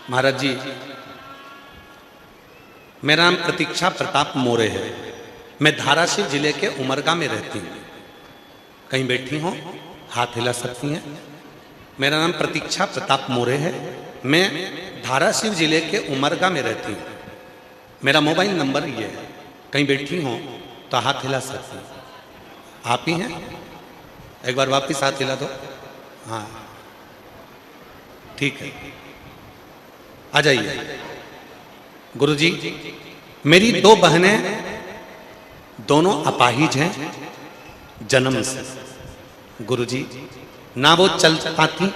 महाराज जी, मेरा नाम प्रतीक्षा प्रताप मोरे है। मैं धाराशिव जिले के उमरगा में रहती हूँ। कहीं बैठी हो, हाथ हिला सकती हैं। मेरा नाम प्रतीक्षा प्रताप मोरे है। मैं धाराशिव जिले के उमरगा में रहती हूँ। मेरा मोबाइल नंबर ये है। कहीं बैठी हो तो हाथ हिला सकती हैं। आप ही हैं? एक बार वापिस हाथ हिला दो। हाँ ठीक है, आ जाइए। गुरुजी, मेरी दो बहनें, दोनों अपाहिज हैं जन्म से। गुरुजी, ना वो चल पाती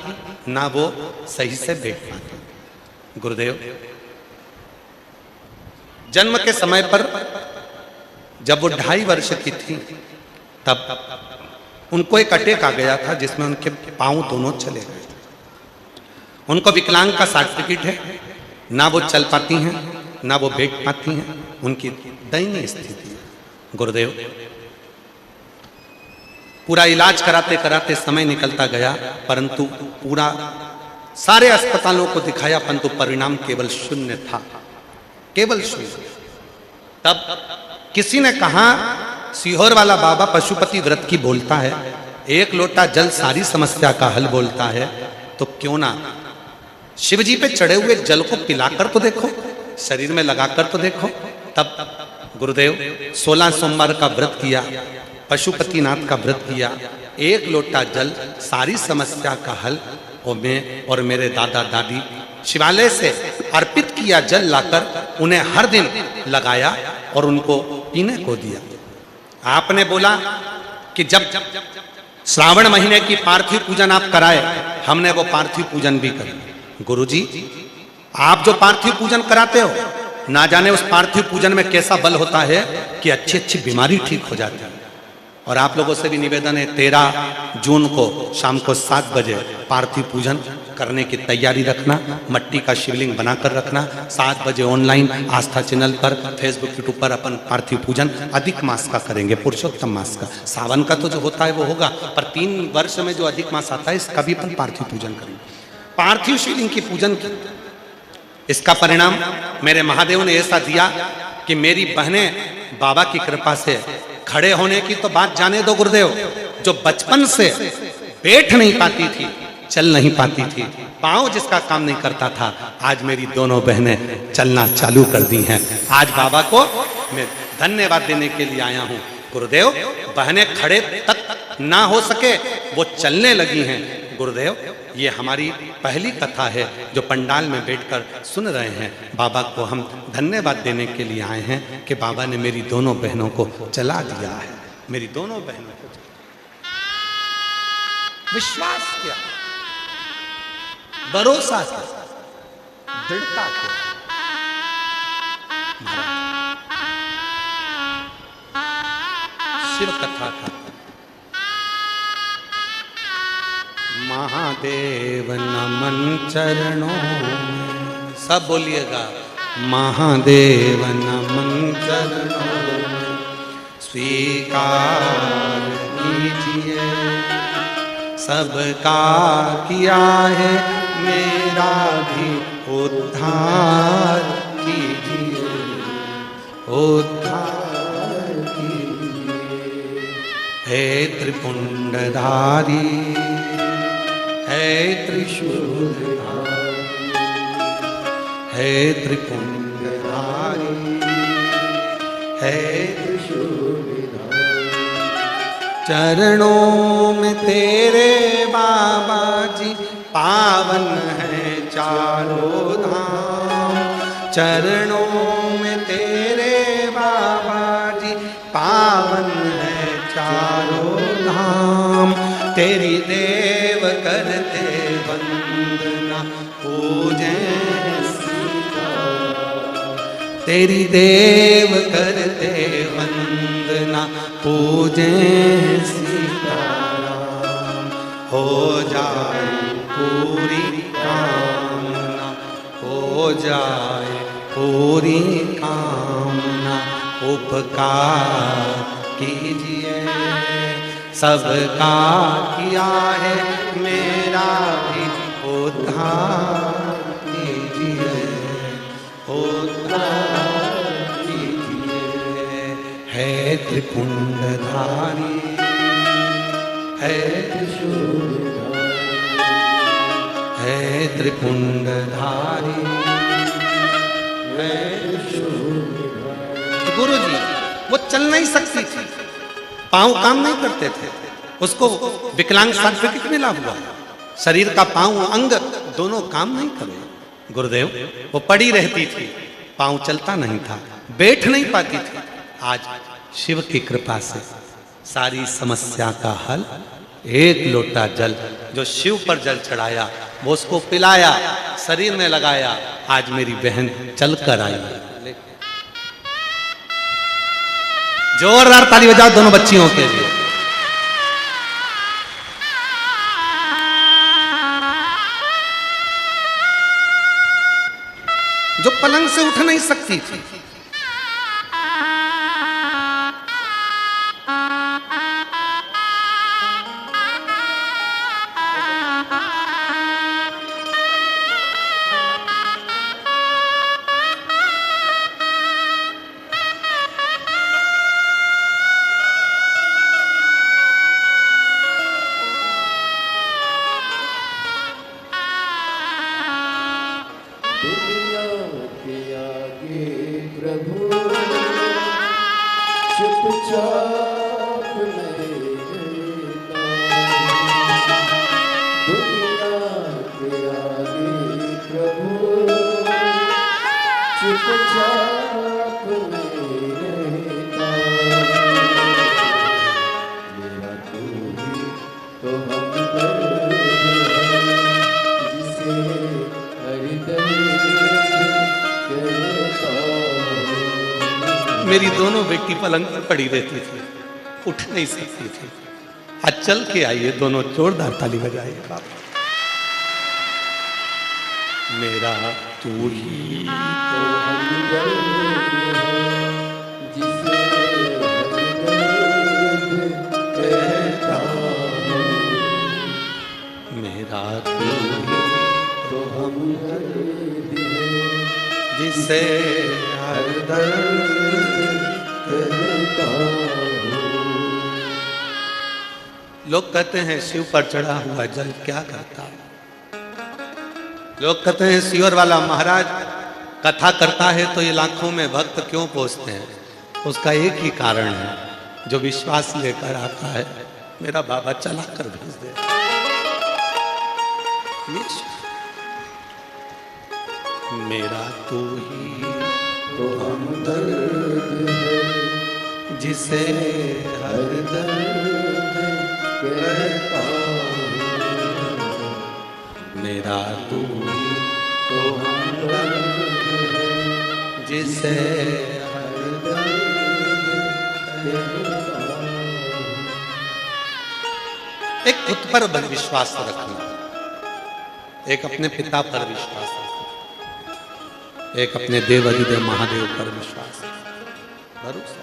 ना वो सही से बैठ पाती। गुरुदेव, जन्म के समय पर जब वो 2.5 वर्ष की थी तब उनको एक अटैक आ गया था जिसमें उनके पांव दोनों चले गए। उनको विकलांग का सर्टिफिकेट है। ना वो चल पाती हैं ना वो बैठ पाती हैं। उनकी दयनीय स्थिति है। गुरुदेव, पूरा इलाज कराते कराते समय निकलता गया, परंतु पूरा सारे अस्पतालों को दिखाया, परंतु परिणाम केवल 0 था, केवल 0। तब किसी ने कहा, सीहोर वाला बाबा पशुपति व्रत की बोलता है, 1 लोटा जल सारी समस्या का हल बोलता है, तो क्यों ना शिव जी पे चढ़े हुए जल को पिलाकर तो देखो, शरीर में लगाकर तो देखो। तब गुरुदेव 16 सोमवार का व्रत किया, पशुपतिनाथ का व्रत किया, 1 लोटा जल सारी समस्या का हल, और मैं और मेरे दादा दादी शिवालय से अर्पित किया जल लाकर उन्हें हर दिन लगाया और उनको पीने को दिया। आपने बोला कि जब श्रावण महीने की पार्थिव पूजन आप कराए, हमने वो पार्थिव पूजन भी करी। गुरुजी, आप जो पार्थिव पूजन कराते हो, ना जाने उस पार्थिव पूजन में कैसा बल होता है कि अच्छी अच्छी बीमारी ठीक हो जाती है। और आप लोगों से भी निवेदन है, 13 जून को शाम को 7 बजे पार्थिव पूजन करने की तैयारी रखना। मट्टी का शिवलिंग बनाकर रखना। 7 बजे ऑनलाइन आस्था चैनल पर, फेसबुक यूट्यूब पर अपन पार्थिव पूजन अधिक मास का करेंगे, पुरुषोत्तम मास का। सावन का तो जो होता है वो होगा, पर 3 वर्ष में जो अधिक मास आता है इसका भी अपन पार्थिव पूजन करेंगे। पार्थिव शिवलिंग की पूजन की, इसका परिणाम मेरे महादेव ने ऐसा दिया कि मेरी बहनें बाबा की कृपा से खड़े होने की तो बात जाने दो गुरुदेव, जो बचपन से बैठ नहीं पाती थी, चल नहीं पाती थी, पांव जिसका काम नहीं करता था, आज मेरी दोनों बहनें चलना चालू कर दी हैं। आज बाबा को मैं धन्यवाद देने के लिए आया हूं। गुरुदेव, बहनें खड़े तक ना हो सके वो चलने लगी हैं। गुरुदेव, ये हमारी पहली कथा है जो पंडाल में बैठकर सुन रहे हैं। बाबा को हम धन्यवाद देने के लिए आए हैं कि बाबा ने मेरी दोनों बहनों को चला दिया है। मेरी दोनों बहनों को विश्वास किया, भरोसा किया, दृढ़ता किया। शिव कथा का महादेव नमन चरणों में, सब बोलिएगा, महादेव नमन चरणों में स्वीकार कीजिए। सबका किया है मेरा भी उद्धार कीजिए, उद्धार कीजिए। हे त्रिपुंडधारी, हे त्रिशूलधारी, हे त्रिपुंडधारी, हे त्रिशूलधारी। चरणों में तेरे बाबा जी पावन है चारों धाम। चरणों में तेरे बाबा जी पावन है चारों धाम। तेरी देव करते वंदना पूजे सीताराम। तेरी देव करते वंदना पूजे सीताराम। हो जाए पूरी कामना, हो जाए पूरी कामना। उपकार कीजिए, सबका किया है मेरा भी उद्धार कीजिए। त्रिपुंडधारी, है त्रिपुंडधारी, है। गुरु जी वो चल नहीं सकती थी, पांव काम नहीं करते थे, उसको विकलांग सर्टिफिकेट मिला हुआ, शरीर का पांव अंग दोनों काम नहीं करे। गुरुदेव वो पड़ी रहती थी, पांव चलता नहीं था, बैठ नहीं पाती थी। आज शिव की कृपा से सारी समस्या का हल, एक लोटा जल जो शिव पर जल चढ़ाया, वो उसको पिलाया, शरीर में लगाया, आज मेरी बहन चल कर आई। जोरदार ताली बजाओ दोनों बच्चियों के लिए। जो पलंग से उठ नहीं सकती थी, मेरी दोनों बेटी पलंग पर पड़ी रहती थी, उठ नहीं सकती थी। आज चल के आइए, दोनों जोरदार ताली बजाइए बाप। मेरा तू ही तो मेरा तू तो हम जिसे हर लोग कहते हैं शिव पर चढ़ा हुआ जल क्या करता है। लोग कहते हैं शिवर वाला महाराज कथा करता है तो ये लाखों में भक्त क्यों पहुंचते हैं। उसका एक ही कारण है, जो विश्वास लेकर आता है मेरा बाबा चला कर भेज दे। मेरा तू ही तो हमदर्द है जिसे हर दर्द कहता हूँ। मेरा तू ही तो हमदर्द है जिसे हर दर्द कहता हूँ। एक खुद पर विश्वास रखना, एक अपने पिता पर विश्वास रखना, एक अपने देव अधिदेव महादेव पर विश्वास भरोसा।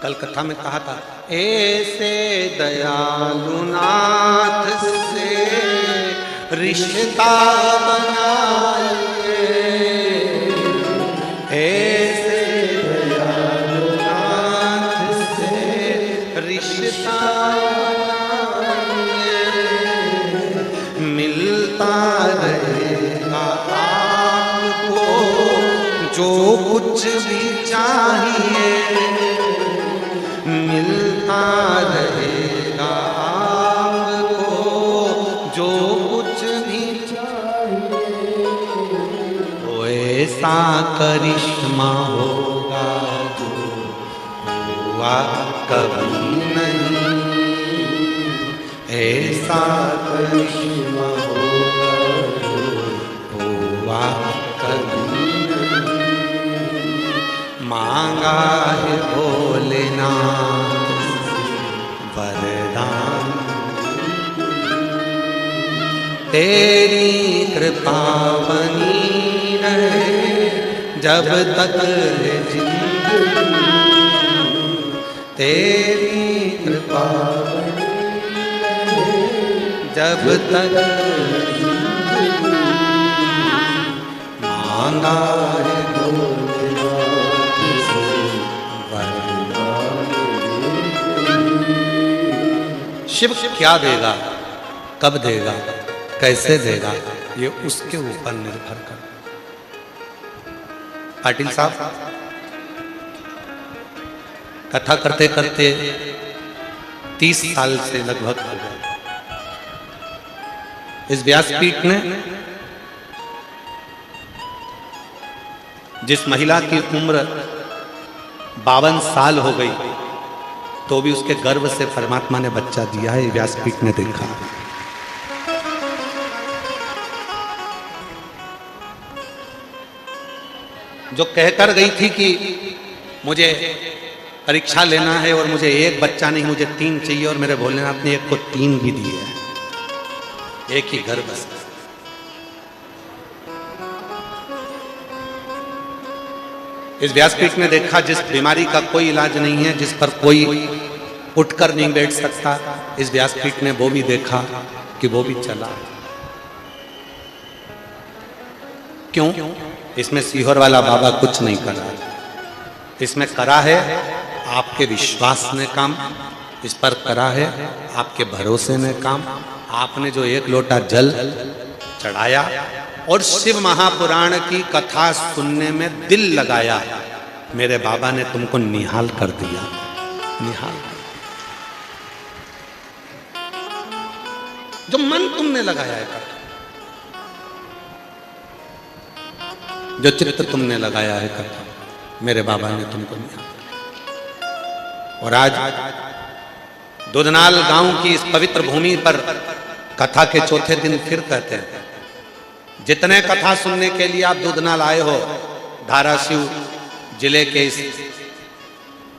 कल कथा में कहा था, ऐसे दयालु नाथ से रिश्ता बनाइए, ऐसे दयालु नाथ से रिश्ता रहेगा आपको जो कुछ भी चाहिए, मिलता रहेगा आपको जो कुछ भी चाहिए। वो ऐसा करिश्मा होगा जो हुआ कभी नहीं, ऐसा करिश्मा होगा जो हुआ कभी नहीं। मांगा है भोलेनाथ वरदान, तेरी कृपा बनी रहे जब तक है जिंदगी, तेरी कृपा जब तक बांधा है शिव क्या देगा, कब देगा, कैसे देगा, ये उसके ऊपर निर्भर कर। पाटिल साहब कथा करते करते 30 साल से लगभग हो गए। इस व्यासपीठ ने जिस महिला की उम्र 52 साल हो गई तो भी उसके गर्भ से परमात्मा ने बच्चा दिया है, व्यासपीठ ने देखा। जो कहकर गई थी कि मुझे परीक्षा लेना है और मुझे एक बच्चा नहीं मुझे 3 चाहिए, और मेरे भोलेनाथ ने एक को 3 भी दिए हैं, एक ही गर्भ से। इस व्यासपीठ ने देखा जिस बीमारी का कोई इलाज नहीं है, जिस पर कोई उठकर नहीं बैठ सकता, इस व्यासपीठ ने वो भी देखा कि वो भी चला। क्यों? इसमें सीहोर वाला बाबा कुछ नहीं करा, इसमें करा है आपके विश्वास ने काम, इस पर करा है आपके भरोसे ने काम। आपने जो 1 लोटा जल चढ़ाया और शिव महापुराण की कथा सुनने में दिल लगाया, मेरे बाबा ने तुमको निहाल कर दिया, निहाल। जो मन तुमने लगाया है कथा, जो चित्त तुमने लगाया है कथा, मेरे बाबा ने तुमको निहाल। और आज दुधनाल गांव की इस पवित्र भूमि पर कथा के चौथे दिन फिर कहते हैं, जितने कथा सुनने के लिए आप दुधनाल आए हो, धाराशिव जिले के इस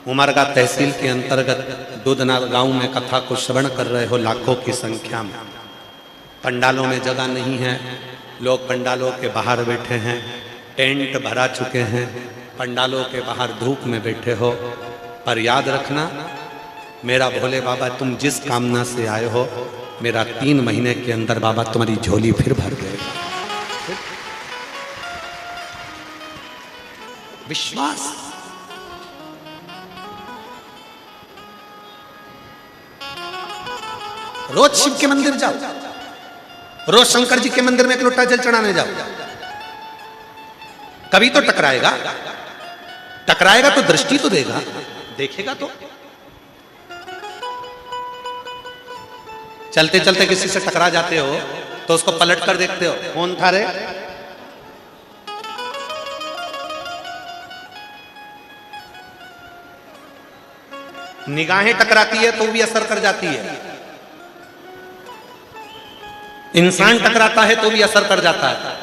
उमरगा तहसील के अंतर्गत दुधनाल गांव में कथा को श्रवण कर रहे हो, लाखों की संख्या में। पंडालों में जगह नहीं है, लोग पंडालों के बाहर बैठे हैं, टेंट भरा चुके हैं, पंडालों के बाहर धूप में बैठे हो। पर याद रखना मेरा भोले बाबा, तुम जिस कामना से आए हो, मेरा 3 महीने के अंदर बाबा तुम्हारी झोली फिर भर देगा। विश्वास। रोज शिव के मंदिर जाओ, रोज शंकर जी के मंदिर में 1 लोटा जल चढ़ाने जाओ, कभी तो टकराएगा, टकराएगा तो दृष्टि तो देगा, देखेगा तो। चलते चलते किसी से टकरा जाते हो तो उसको पलट कर देखते हो, कौन था रे? निगाहें टकराती है तो भी असर कर जाती है, इंसान टकराता है तो भी असर कर जाता है।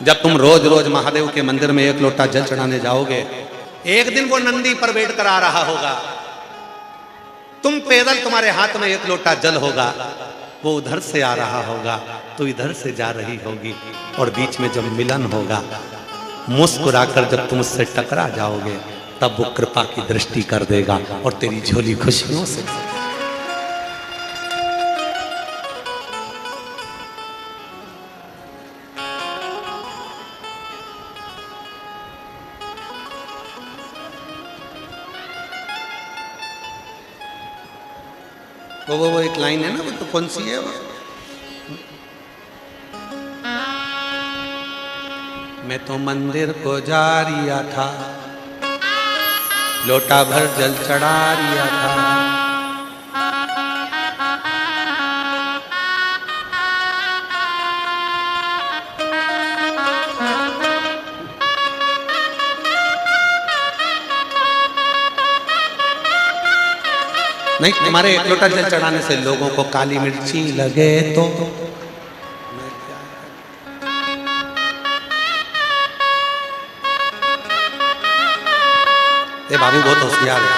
जब तुम रोज रोज महादेव के मंदिर में 1 लोटा जल चढ़ाने जाओगे, एक दिन वो नंदी पर बैठ कर आ रहा होगा, तुम पैदल, तुम्हारे हाथ में 1 लोटा जल होगा, वो उधर से आ रहा होगा, तो इधर से जा रही होगी, और बीच में जब मिलन होगा, मुस्कुराकर जब तुम उससे टकरा जाओगे, तब वो कृपा की दृष्टि कर देगा और तेरी झोली खुशियों से। वो एक लाइन है ना, वो तो कौन सी है वो? मैं तो मंदिर को जा रिया था, लोटा भर जल चढ़ा रिया था, नहीं, तुम्हारे 1 लोटा जल चढ़ाने से लोगों को काली मिर्ची लगे तो ये बाबू बहुत होशियार है,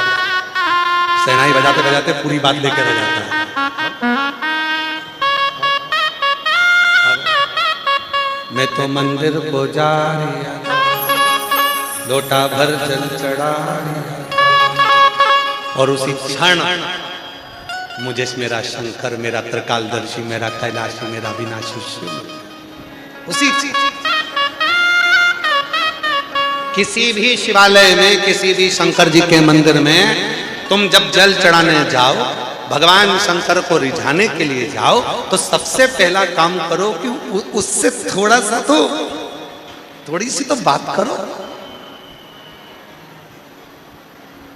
शहनाई बजाते बजाते पूरी बात लेकर आ जाता है। मैं तो मंदिर को जा रिया, लोटा भर जल चढ़ा रिया, और उसी क्षण मुझे मेरा शंकर, मेरा त्रिकालदर्शी, मेरा कैलाशी, मेरा विनाशी शिव, उसी किसी भी शिवालय में, किसी भी शंकर जी के मंदिर में तुम जब जल चढ़ाने जाओ, भगवान शंकर को रिझाने के लिए जाओ, तो सबसे पहला काम करो कि उससे थोड़ा सा तो, थोड़ी सी तो बात करो,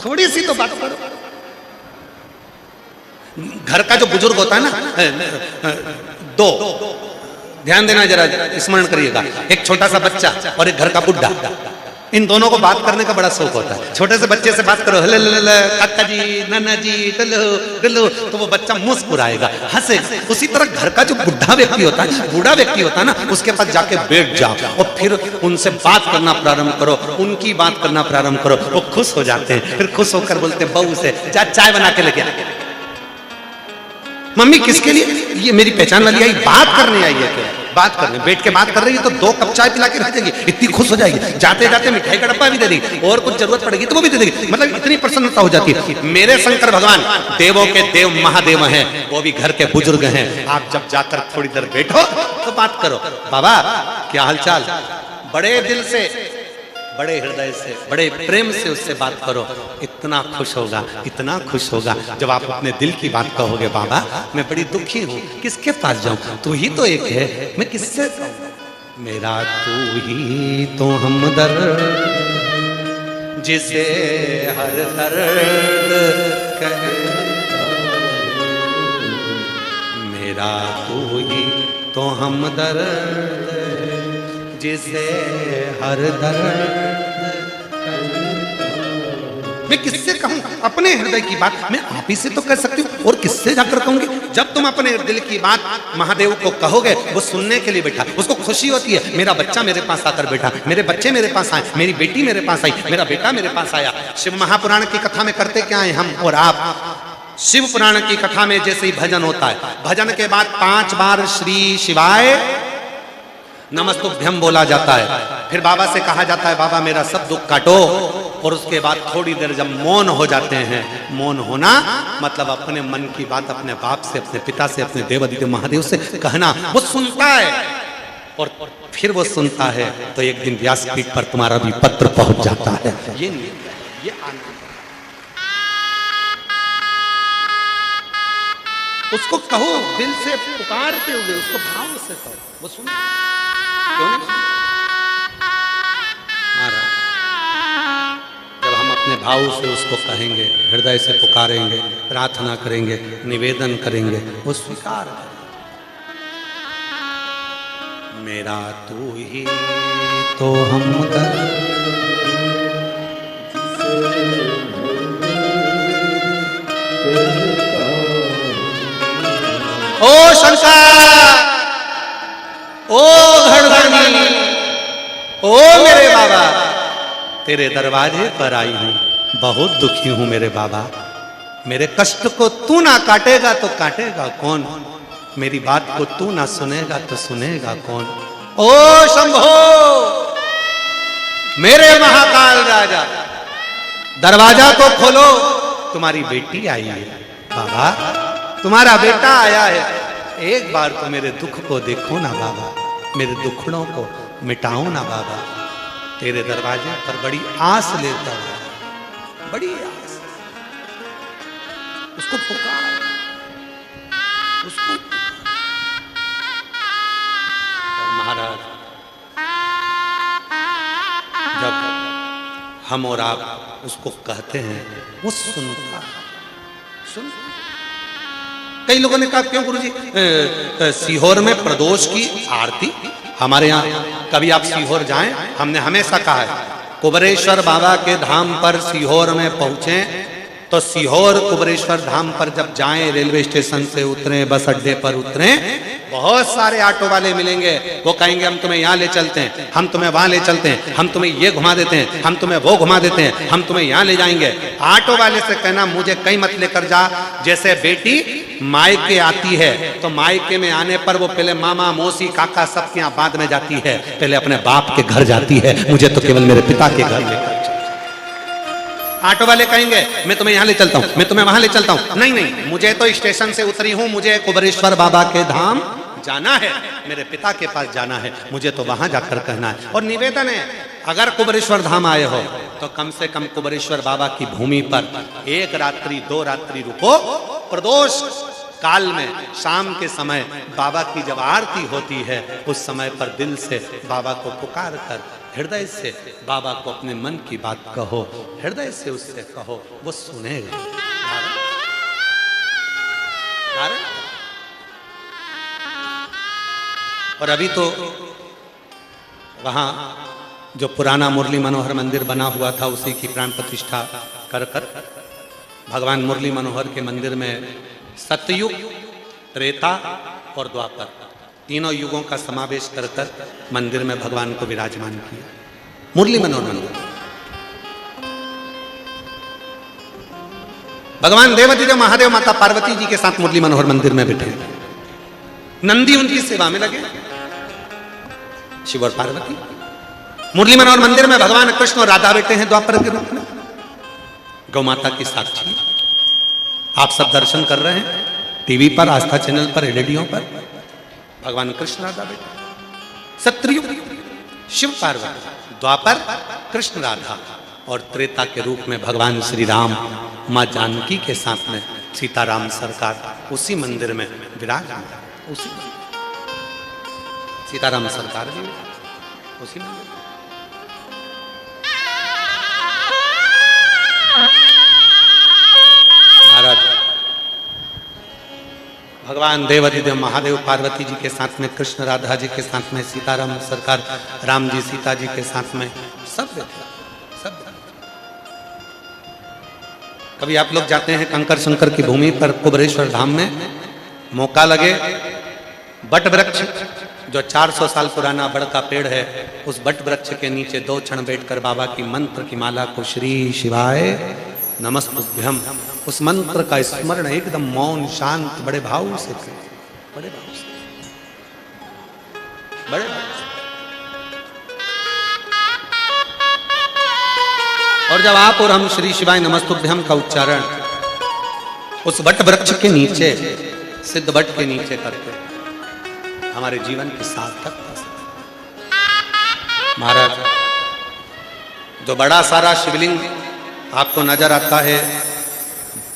थोड़ी सी तो बात करो। घर का जो बुजुर्ग होता है ना, दो ध्यान देना, जरा स्मरण करिएगा, एक छोटा सा बच्चा और एक घर का बुढ़ा, इन दोनों को बात करने का बड़ा शौक होता है। छोटे से बच्चे से बात करो, हले काका जी, नाना जी, डलो डलो, तो वो बच्चा मुस्कुराएगा, हंसेगा। उसी तरह घर का जो बुढ़ा व्यक्ति होता है, बूढ़ा व्यक्ति होता है ना, उसके पास जाके बैठ जाओ और फिर उनसे बात करना प्रारंभ करो, उनकी बात करना प्रारंभ करो। वो खुश हो जाते हैं, फिर खुश होकर बोलते हैं बहू से, जा चाय बना के लेके आ। मम्मी किसके लिए? ये मेरी पहचान वाली आई, बात करने आई है। क्या बात करने? बैठ के बात कर रही है तो 2 कप चाय पिला के रख देगी, इतनी खुश हो जाएगी। जाते जाते मिठाई का डब्बा भी दे देगी, और कुछ जरूरत पड़ेगी तो वो भी दे देगी। मतलब इतनी प्रसन्नता हो जाती है। मेरे शंकर भगवान देवों के देव महादेव हैं, वो भी घर के बुजुर्ग हैं। आप जब जाकर थोड़ी देर बैठो तो बात करो, बाबा क्या हालचाल, बड़े दिल से, बड़े हृदय से, बड़े प्रेम से उससे बात करो। इतना खुश होगा, इतना खुश होगा जब आप अपने दिल की बात कहोगे, बाबा मैं बड़ी दुखी हूँ, किसके पास जाऊं, तू ही तो एक है, मैं किससे कहूं? मेरा तू ही तो हमदर्द, जिसे हर दर्द कहे, मेरा तू ही तो हमदर्द, जिसे हर दर्द। मैं किससे कहूं अपने हृदय की बात? मैं आप ही से तो कह सकती हूँ, और किससे जाकर कहूंगी? जब तुम अपने दिल की बात महादेव को कहोगे, वो सुनने के लिए बैठा, उसको खुशी होती है, मेरा बच्चा मेरे पास आकर बैठा, मेरे बच्चे मेरे पास आए, मेरी बेटी मेरे पास आई, मेरा बेटा मेरे पास आया। शिव महापुराण की कथा में करते क्या है हम और आप? शिव पुराण की कथा में जैसे ही भजन होता है, भजन के बाद 5 बार श्री शिवाय नमस्तुभ्यम बोला जाता है। फिर बाबा से कहा जाता है, बाबा मेरा सब दुख काटो। और उसके बाद थोड़ी देर जब मौन हो जाते हैं, मौन होना मतलब अपने मन की बात अपने बाप से, अपने पिता से, अपने देवादिदेव महादेव से कहना। वो सुनता है, और फिर वो सुनता है तो एक दिन व्यासपीठ पर तुम्हारा भी पत्र पहुंच जाता है। ये आनंद उसको कहो, दिल से पुकारते हुए उसको भाव से कहो, वो सुन। क्यों नहीं? जब हम अपने भाव से उसको कहेंगे, हृदय से पुकारेंगे, प्रार्थना करेंगे, निवेदन करेंगे, वो स्वीकार करेंगे। मेरा तू ही तो हमदर्द, ओ शंकर, ओ घड़घड़ी, ओ मेरे बाबा, तेरे दरवाजे पर आई हूं, बहुत दुखी हूं मेरे बाबा। मेरे कष्ट को तू ना काटेगा तो काटेगा कौन? मेरी बात को तू ना सुनेगा तो सुनेगा कौन? ओ शंभो, मेरे महाकाल राजा, दरवाजा तो खोलो, तुम्हारी बेटी आई है बाबा, तुम्हारा बेटा आया है। एक बार तो मेरे दुख को देखो ना बाबा, मेरे दुखड़ों को मिटाओ ना बाबा। तेरे दरवाजे पर बड़ी आस लेता हूं, बड़ी आस। उसको पुकार, उसको महाराज, जब हम और आप उसको कहते हैं वो सुनता, सुन। कई लोगों ने कहा क्यों गुरुजी सीहोर में प्रदोष की आरती? हमारे यहाँ कभी आप सीहोर जाएं, हमने हमेशा कहा है कुबरेश्वर बाबा के धाम पर सीहोर में पहुंचे तो सीहोर कुबरेश्वर धाम पर जब जाएं, रेलवे स्टेशन से उतरें, बस अड्डे पर उतरें, बहुत सारे ऑटो वाले मिलेंगे। वो कहेंगे हम तुम्हें यहाँ ले चलते हैं, हम तुम्हें वहां ले चलते हैं, हम तुम्हें ये घुमा देते हैं, हम तुम्हें वो घुमा देते हैं, हम तुम्हें यहाँ ले जाएंगे। ऑटो वाले से कहना मुझे कहीं मत लेकर जा। जैसे बेटी मायके आती है तो मायके में आने पर वो पहले मामा मौसी काका सबके यहाँ बाद में जाती है, पहले अपने बाप के घर जाती है। मुझे तो केवल मेरे पिता के घर लेकर। ऑटो वाले कहेंगे मैं तुम्हें यहाँ ले चलता हूँ, मैं तुम्हें वहां ले चलता हूँ। नहीं नहीं, मुझे तो स्टेशन से उतरी हूँ, मुझे कुबरेश्वर बाबा के धाम जाना है, मेरे पिता के पास जाना है, मुझे तो वहां जाकर कहना है। और निवेदन है अगर कुबेरेश्वर धाम आए हो तो कम से कम कुबेरेश्वर बाबा की भूमि पर 1 रात्रि 2 रात्रि रुको। प्रदोष काल में शाम के समय बाबा की जब आरती होती है उस समय पर दिल से बाबा को पुकार कर हृदय से बाबा को अपने मन की बात कहो, हृदय से उससे कहो, वो सुनेगा। और अभी तो वहां जो पुराना मुरली मनोहर मंदिर बना हुआ था उसी की प्राण प्रतिष्ठा कर कर भगवान मुरली मनोहर के मंदिर में सतयुग, त्रेता और द्वापर तीनों युगों का समावेश कर कर मंदिर में भगवान को विराजमान किया। मुरली मनोहर मंदिर भगवान देवाधिदेव महादेव माता पार्वती जी के साथ मुरली मनोहर मंदिर में बैठे, नंदी उनकी सेवा में लगे, शिव और पार्वती। मुरली मनोहर मंदिर में भगवान कृष्ण और राधा बैठे हैं द्वापर के रूप में, गौ माता की साक्षी। आप सब दर्शन कर रहे हैं टीवी पर, आस्था चैनल पर, रेडियो पर। भगवान कृष्ण राधा बैठे, सतयुग शिव पार्वती, द्वापर कृष्ण राधा और त्रेता के रूप में भगवान श्री राम मां जानकी के साथ में सीताराम सरकार उसी मंदिर में विराजमान। उसी सीताराम सरकार जी उसी मंदिर। महाराज भगवान देवाधिदेव महादेव पार्वती जी के साथ में, कृष्ण राधा जी के साथ में, सीताराम सरकार, राम जी सीता जी के साथ में, सब सब। कभी आप लोग जाते हैं कंकर शंकर की भूमि पर कुबेरेश्वर धाम में, मौका लगे बट वृक्ष जो 400 साल पुराना बड़ का पेड़ है, उस बट वृक्ष के नीचे 2 क्षण बैठकर बाबा की मंत्र की माला को श्री शिवाय नमस्तुभ्यम, उस मंत्र का स्मरण एकदम मौन शांत बड़े भाव से करें, बड़े भाव से, बड़े भाव से। और जब आप और हम श्री शिवाय नमस्तुभ्यम का उच्चारण उस वट वृक्ष के नीचे, सिद्ध वट के नीचे करते हमारे जीवन की सार्थकता। महाराज जो बड़ा सारा शिवलिंग आपको नजर आता है,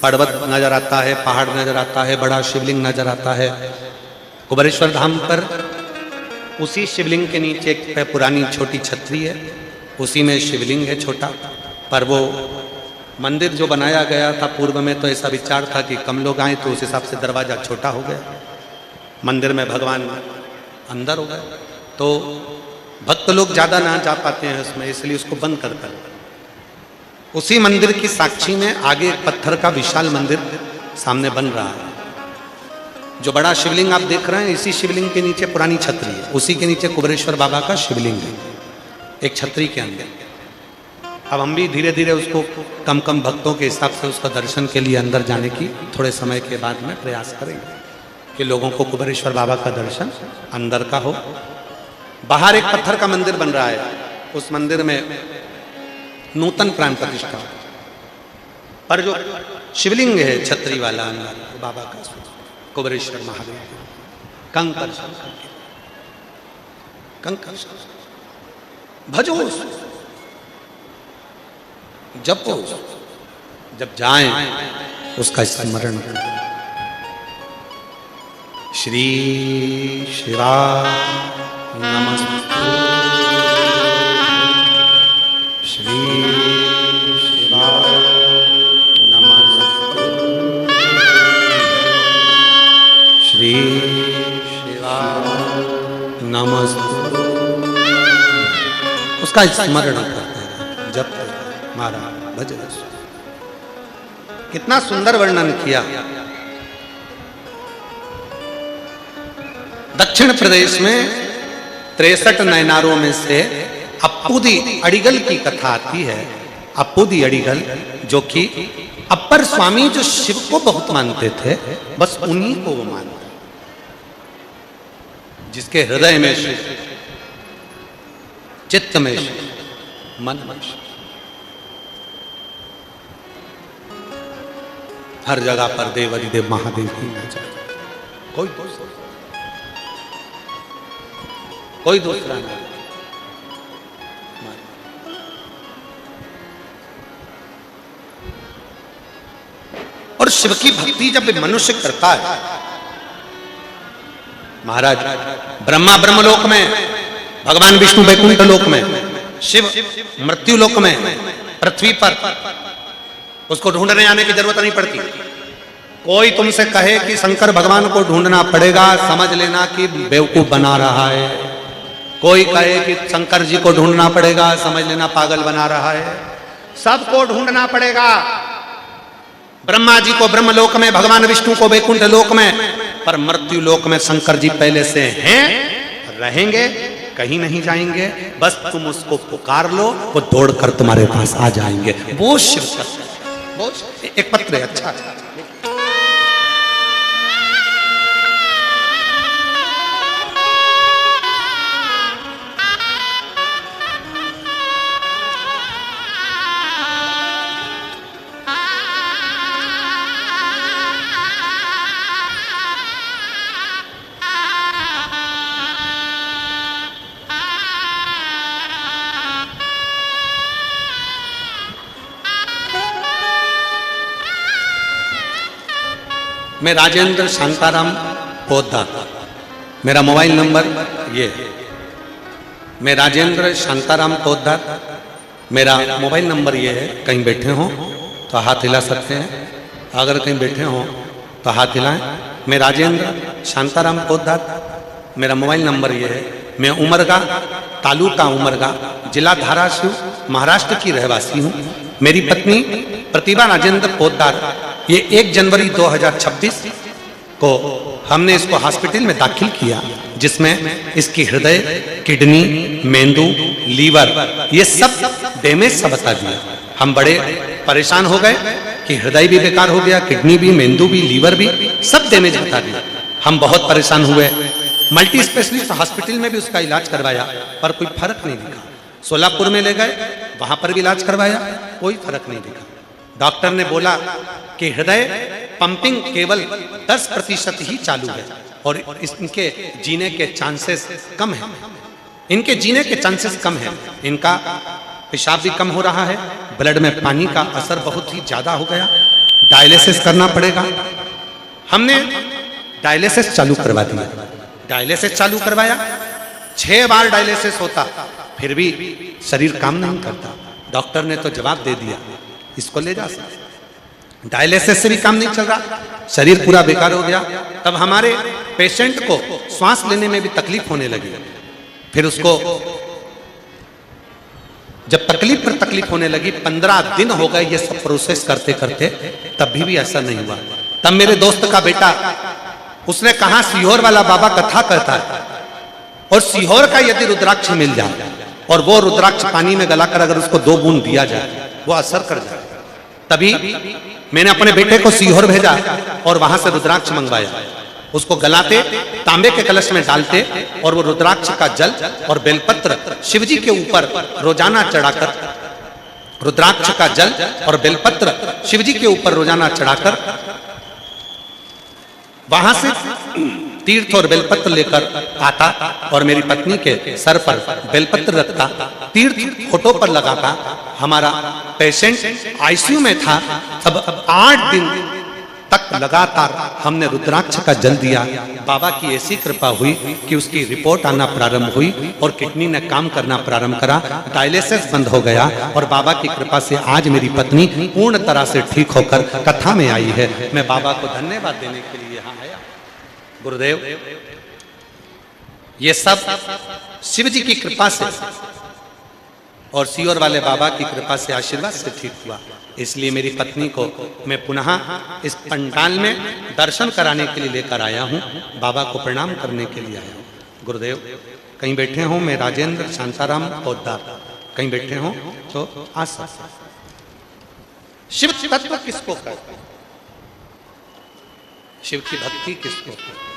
पर्वत नजर आता है, पहाड़ नजर आता है, बड़ा शिवलिंग नजर आता है कुबेरेश्वर धाम पर, उसी शिवलिंग के नीचे एक पुरानी छोटी छतरी है, उसी में शिवलिंग है छोटा। पर वो मंदिर जो बनाया गया था पूर्व में तो ऐसा विचार था कि कम लोग आए तो उस हिसाब से दरवाजा छोटा हो गया, मंदिर में भगवान अंदर हो गए तो भक्त लोग ज्यादा ना जा पाते हैं उसमें, इसलिए उसको बंद कर कर उसी मंदिर की साक्षी में आगे एक पत्थर का विशाल मंदिर सामने बन रहा है। जो बड़ा शिवलिंग आप देख रहे हैं, इसी शिवलिंग के नीचे पुरानी छतरी है, उसी के नीचे कुबेरेश्वर बाबा का शिवलिंग है, एक छतरी के अंदर। अब हम भी धीरे धीरे उसको कम कम भक्तों के हिसाब से उसका दर्शन के लिए अंदर जाने की थोड़े समय के बाद में प्रयास करेंगे कि लोगों को कुबेरेश्वर बाबा का दर्शन अंदर का हो। बाहर एक पत्थर का मंदिर बन रहा है, उस मंदिर में नूतन प्राण प्रतिष्ठा, पर जो शिवलिंग है छतरी वाला अंदर बाबा का कुबेरेश्वर महादेव कंकर कंकर भजो जपो, जब जाएं उसका स्मरण करें। श्री शिवा नमस्तु, श्री शिवा नमस्तु, श्री शिवा नमस्तु, उसका स्मरण करते हैं, जब हमारा भजन। कितना सुंदर वर्णन किया। दक्षिण प्रदेश में 63 नयनारों में से अप्पुदी अडिगल की कथा आती है। अप्पुदी अडिगल जो कि अप्पर स्वामी जो शिव को बहुत मानते थे, बस उन्हीं को वो मानते, जिसके हृदय में शिव, चित्त में शिव, मन में शिव, हर जगह पर देव अधिदेव महादेव की नजर, कोई दूसरा नहीं। शिव की भक्ति जब मनुष्य करता है, महाराज ब्रह्मा ब्रह्मलोक में, भगवान विष्णु वैकुंठ लोक में, शिव मृत्यु लोक में, पृथ्वी पर उसको ढूंढने आने की जरूरत नहीं पड़ती। कोई तुमसे कहे कि शंकर भगवान को ढूंढना पड़ेगा, समझ लेना कि बेवकूफ बना रहा है। कोई कहे कि शंकर जी को ढूंढना पड़ेगा, समझ लेना पागल बना रहा है। सबको ढूंढना पड़ेगा। ब्रह्मा जी को ब्रह्मलोक में, भगवान विष्णु को वैकुंठ लोक में, पर मृत्यु लोक में शंकर जी पहले से हैं, रहेंगे, कहीं नहीं जाएंगे। बस तुम उसको पुकार लो, वो दौड़कर तुम्हारे पास आ जाएंगे। वो शिव का एक पत्र है, अच्छा मैं राजेंद्र शांताराम पोद्दार, मेरा मोबाइल नंबर ये है। मैं राजेंद्र शांताराम पोद्दार, मेरा मोबाइल नंबर ये है। कहीं बैठे हों तो हाथ हिला सकते हैं, अगर कहीं बैठे हों तो हाथ हिलाएं। मैं राजेंद्र शांताराम पोद्दार, मेरा मोबाइल नंबर ये है। मैं उमरगा, तालुका उमरगा, जिला धाराशिव, महाराष्ट्र की रहवासी हूँ। मेरी पत्नी प्रतिभा राजेंद्र पोद्दार, ये 1 जनवरी 2026 को हमने इसको हॉस्पिटल में दाखिल किया, जिसमें इसकी हृदय, किडनी, मेंदू, लीवर, ये सब डैमेज सा बता दिया। हम बड़े परेशान हो गए कि हृदय भी बेकार हो गया, किडनी भी, मेंदू भी, लीवर भी, सब डैमेज बता दिया। हम बहुत परेशान हुए। मल्टी स्पेशलिस्ट हॉस्पिटल में भी उसका इलाज करवाया, पर कोई फर्क नहीं दिखा। सोलापुर में ले गए, वहां पर भी इलाज करवाया, कोई फर्क नहीं दिखा। डॉक्टर ने बोला कि हृदय पंपिंग केवल 10% ही चालू है और इनके जीने के चांसेस कम है। इनके जीने के चांसेस कम है। इनका पेशाब भी कम हो रहा है, ब्लड में पानी का असर बहुत ही ज्यादा हो गया, डायलिसिस करना पड़ेगा। हमने डायलिसिस चालू करवा दिया। डायलिसिस चालू करवाया, 6 बार डायलिसिस होता, फिर भी शरीर काम नहीं करता। डॉक्टर ने तो जवाब दे दिया, इसको ले जा सकते। डायलिसिस से भी काम नहीं चल रहा, शरीर पूरा बेकार हो गया। तब हमारे पेशेंट को सांस लेने में भी तकलीफ होने लगी। फिर उसको जब तकलीफ पर तकलीफ होने लगी, 15 दिन हो गए ये सब प्रोसेस करते करते, तब भी असर नहीं हुआ। तब मेरे दोस्त का बेटा, उसने कहा सीहोर वाला बाबा कथा करता है और सीहोर का यदि रुद्राक्ष मिल जाए और वो रुद्राक्ष पानी में गलाकर अगर उसको 2 बूंद दिया जाए, वो असर कर जाए। तभी मैंने अपने बेटे को सीहोर भेजा और वहां से रुद्राक्ष मंगवाया। उसको गलाते, तांबे के कलश में डालते और वो रुद्राक्ष का जल और बेलपत्र शिवजी के ऊपर रोजाना चढ़ाकर, रुद्राक्ष का जल और बेलपत्र शिवजी के ऊपर रोजाना चढ़ाकर वहां से तीर्थ और बेलपत्र लेकर आता और मेरी पत्नी के सर पर बेलपत्र रखता, तीर्थ फोटो पर लगाता। हमारा पेशेंट आईसीयू में था, तब 8 दिन तक लगातार हमने रुद्राक्ष का जल दिया। बाबा की ऐसी कृपा हुई कि उसकी रिपोर्ट आना प्रारंभ हुई और किडनी ने काम करना प्रारंभ करा, डायलिसिस बंद हो गया और बाबा की कृपा से आज मेरी पत्नी पूर्ण तरह से ठीक होकर कथा में आई है। मैं बाबा को धन्यवाद देने के लिए यहाँ आया। गुरुदेव, ये सब शिव जी की कृपा से और सीहोर वाले बाबा की कृपा से, आशीर्वाद से ठीक हुआ। इसलिए मेरी पत्नी को मैं पुनः इस पंडाल में दर्शन कराने के लिए लेकर आया हूँ, बाबा को प्रणाम करने के लिए आया हूँ। गुरुदेव, कहीं बैठे हों, मैं राजेंद्र शांताराम पोद्दार, कहीं बैठे हों तो आ सकते। शिव तत्व किसको कहते हैं? शिव की भक्ति किसको कहते हैं?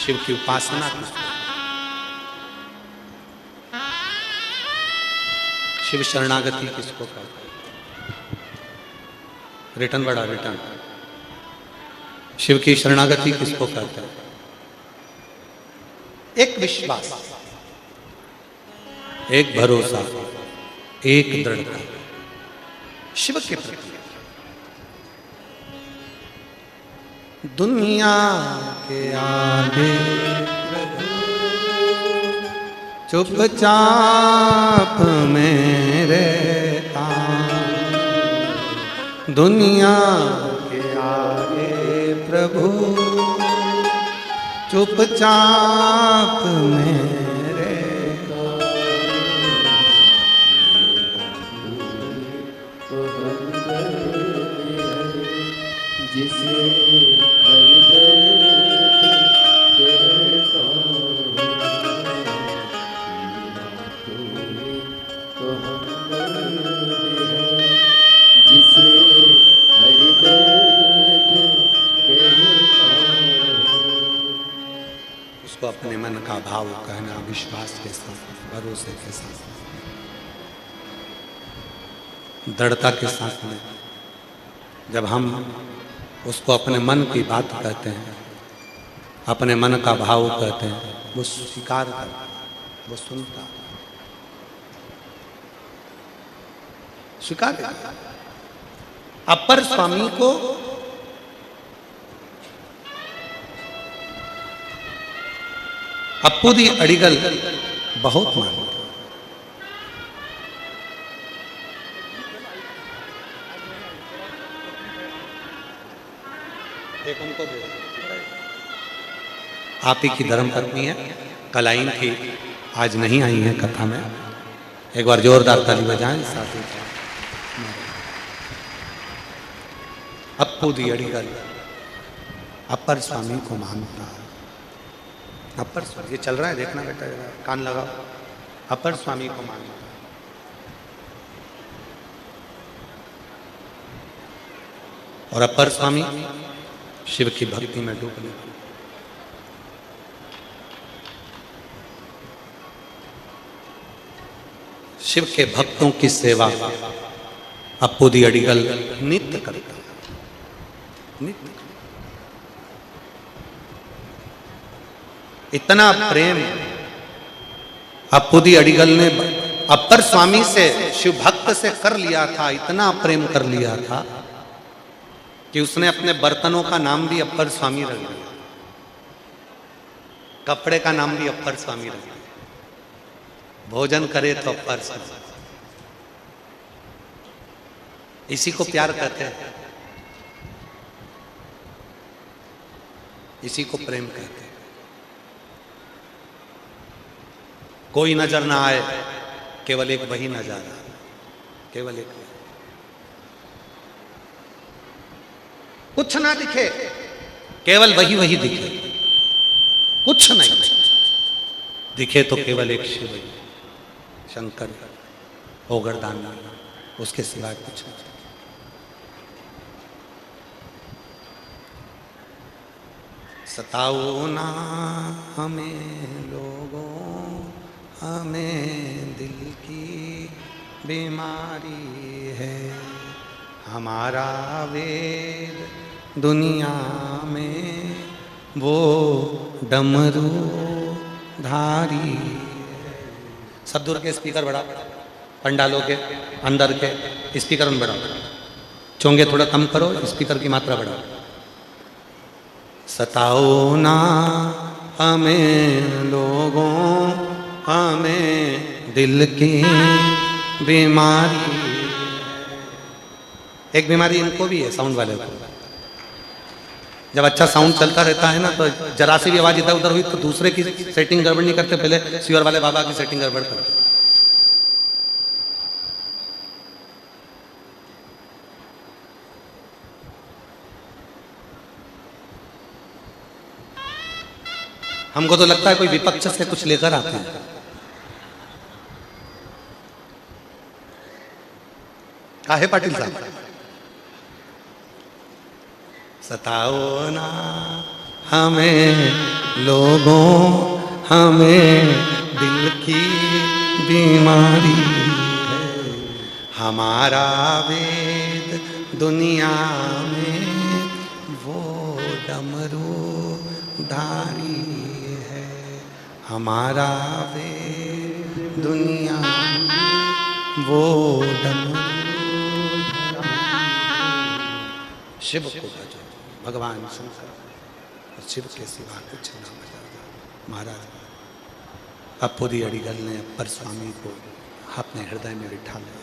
शिव की उपासना किसको? शिव शरणागति किसको कहते हैं? रिटर्न बड़ा रिटर्न। शिव की शरणागति किसको कहते हैं? एक विश्वास, एक भरोसा, एक दृढ़ता शिव के प्रति। दुनिया के आगे चुपचाप में रहता, दुनिया के आगे प्रभु चुपचाप में रहता। जिसे उसको अपने मन का भाव कहना विश्वास के साथ, भरोसे के साथ, दृढ़ता के साथ में जब हम उसको अपने मन की बात कहते हैं, अपने मन का भाव कहते हैं, वो स्वीकार करता, वो सुनता, स्वीकार करता। अपर स्वामी को अप्पुदी अडिगल बहुत मानता। उनको आप ही की धर्म पत्नी है, कल आई थी, आज नहीं आई है कथा में। एक बार जोरदार ताली बजाएं साथी। अप्पुदी अडिगल अपर स्वामी को मानता है। अपर स्वामी, ये चल रहा है देखना बेटा, कान लगाओ। अपर स्वामी को मानता, और अपर स्वामी शिव की भक्ति में डूब गए। शिव के भक्तों की सेवा अप्पुदी अडिगल नित्य करता, नित्य। इतना प्रेम अप्पुदी अडिगल ने अपर स्वामी से, शिव भक्त से कर लिया था, इतना प्रेम कर लिया था कि उसने अपने बर्तनों का नाम भी अपर स्वामी रख दिया, कपड़े का नाम भी अपर स्वामी रख दिया, भोजन करे तो अपर स्वामी। इसी को प्यार कहते हैं, इसी को प्रेम कहते हैं। कोई नजर ना आए, केवल एक वही नजारा, केवल एक, कुछ ना दिखे, केवल वही वही दिखे, कुछ नहीं दिखे तो केवल एक शिव, शंकर, ओगरदान, उसके सिवाय कुछ नहीं। सताओ ना हमें लोगों, हमें दिल की बीमारी है, हमारा वेद दुनिया में वो डमरू धारी। सब दूर के स्पीकर बढ़ा, पंडालों के अंदर के स्पीकर में बढ़ा, चोंगे थोड़ा कम करो, स्पीकर की मात्रा बढ़ाओ। सताओ ना हमें लोगों, हमें दिल की बीमारी। एक बीमारी इनको भी है, साउंड वाले को। जब अच्छा साउंड चलता रहता है ना, तो जरा सी भी आवाज इधर उधर हुई तो दूसरे की सेटिंग गड़बड़ नहीं करते, पहले शिवर वाले बाबा की सेटिंग गड़बड़ करते। हमको तो लगता है कोई विपक्ष से कुछ लेकर आते हैं। काहे पाटिल साहब? सताओ ना हमें लोगों, हमें दिल की बीमारी है, हमारा वेद दुनिया में वो डमरू धारी है, हमारा वेद दुनिया में वो डमरू। शिव को भजो, भगवान शंकर और शिव के सिवा कुछ ना बचा। महाराज अपुदी अड़िगल ने अपर स्वामी को अपने हृदय में बिठा लिया।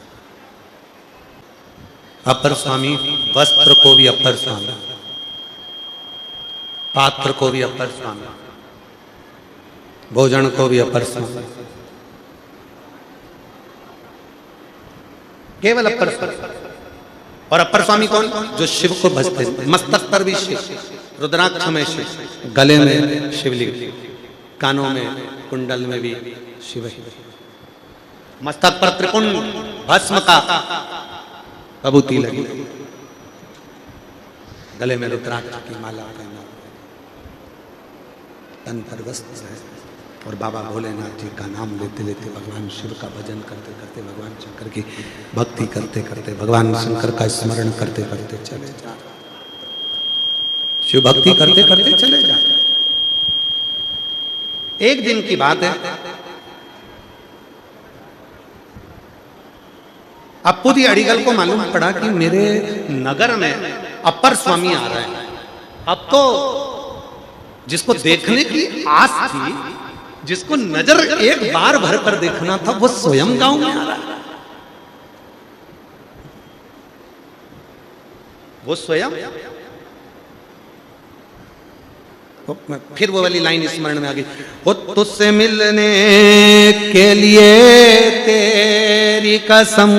अपर स्वामी वस्त्र को भी अपर स्वामी, पात्र को भी अपर स्वामी, भोजन को भी अपर स्वामी, केवल अपर स्वामी। और अपर स्वामी कौन? जो शिव को भजते, मस्तक पर भी शिव, रुद्राक्ष में शिव, गले में शिवलिंग, कानों में कुंडल में भी शिव, मस्तक पर त्रिपुंड भस्म का विभूति लगी, गले में रुद्राक्ष की माला पहना, तन पर वस्त्र है और बाबा भोलेनाथ जी का नाम लेते लेते भगवान शिव का भजन करते करते, भगवान शंकर की भक्ति करते करते, भगवान शंकर का स्मरण करते करते चले जा, शिव भक्ति करते करते चले जा। एक दिन की बात है, अपुदी अड़िगल को मालूम पड़ा कि मेरे नगर में अपर स्वामी आ रहे हैं। अब तो जिसको देखने की आस थी, जिसको नजर एक बार भर कर देखना था, वो स्वयं गांव में आ रहा है। वो स्वयं, फिर वो वाली लाइन स्मरण में आ गई, वो तुझसे मिलने के लिए तेरी कसम,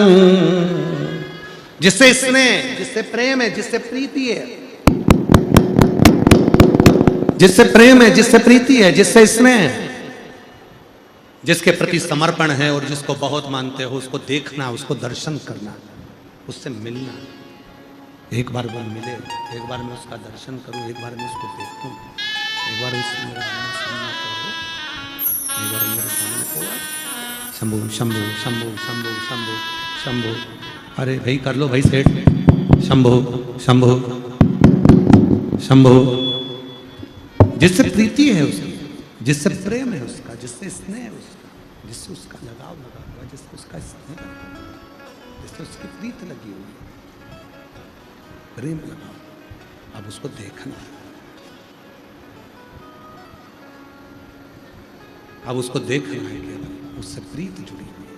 जिससे स्नेह, जिससे प्रेम है, जिससे प्रीति है, जिससे प्रेम है, जिससे प्रीति है, जिससे स्नेह है, जिसके प्रति समर्पण है और जिसको बहुत मानते हो, उसको देखना, उसको दर्शन करना, उससे मिलना। एक बार वो मिले, एक बार मैं उसका दर्शन करूं, एक बार मैं उसको देखूं, एक बार उससे मेरा सामना करो, एक बार मेरे सामने को शंभू शंभू शंभू शंभू शंभू शंभू, अरे भाई कर लो भाई सेठ, शंभू शंभू शंभू, जिससे प्रीति है उसकी, जिससे प्रेम है उसका, जिससे स्नेह है उसका, जिससे उसका लगाव लगा हुआ, जिससे उसका स्नेह, जिससे उसकी प्रीत लगी हुई, प्रेम लगा। अब उसको देखना, अब उसको देखना है कि उससे प्रीत जुड़ी हुई है।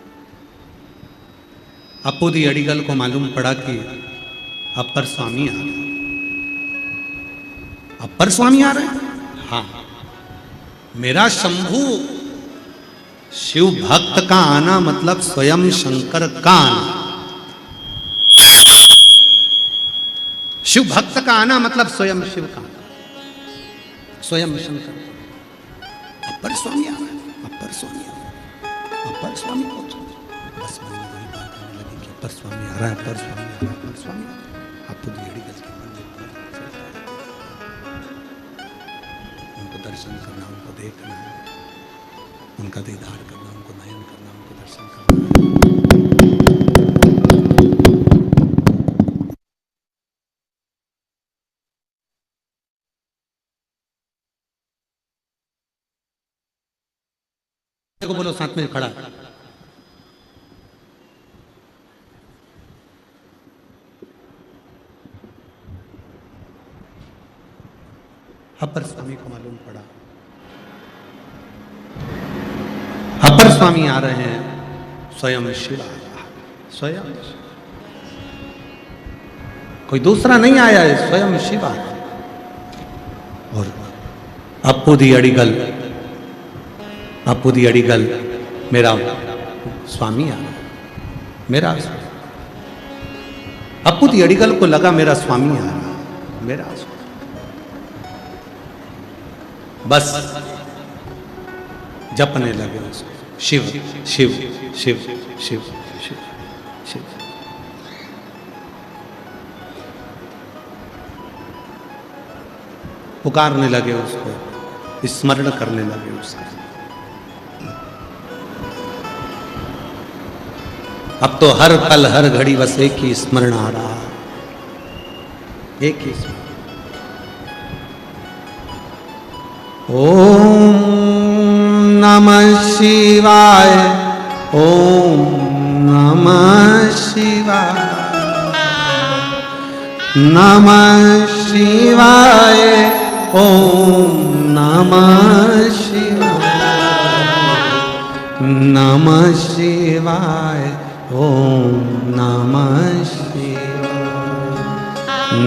अपुदी अड़िगल को मालूम पड़ा कि अपर स्वामी आ रहे, अपर स्वामी आ रहे हैं। हाँ, मेरा शंभू शिव भक्त का आना मतलब स्वयं शंकर का आना, शिव भक्त का आना मतलब स्वयं शिव का, स्वयं शंकर। अपर स्वामी आ रहा है, अपर स्वामी आ रहा है, अपर स्वामी को बस मन में वही बात आने लगी कि अपर स्वामी आ रहा है, अपर स्वामी आ रहा है, अपर स्वामी आ रहा है। अपुदी अड़िगल के मंदिर पर उनको दर्शन करना, उनको देखना है, उनका दीदार करना, उनको नयन करना, उनको दर्शन करना। को बोलो साथ में खड़ा, अपर स्वामी को मालूम पड़ा, अपर स्वामी आ रहे हैं, स्वयं शिव आ रहा, स्वयं कोई दूसरा नहीं आया है, स्वयं शिव आ रहा। और अपुदी अड़िगल, अपुदी अड़िगल मेरा स्वामी आ रहा, मेरा अपुदी अड़िगल को लगा मेरा स्वामी आ रहा, मेरा स्वामी। बस जपने लगे उसको, शिव शिव शिव शिव शिव शिव, पुकारने लगे उसको, स्मरण करने लगे उसका। अब तो हर पल हर घड़ी बस एक ही स्मरण आ रहा, एक ही स्मरण। ओम नमः शिवाय, ओम नमः शिवाय, नमः शिवाय ओम नमः शिवाय नमः शिवाय ओम नमः शिवाय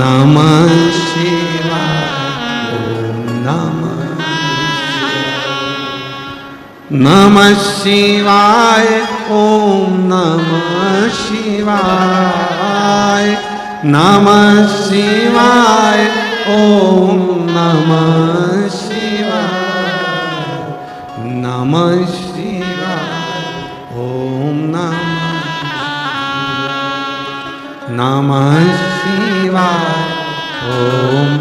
नमः शिवाय ओम नमः शिवाय ओम नमः शिवाय नमः शिवाय ओम नमः शिवाय नमः शिवाय ओम नमः शिवाय ओम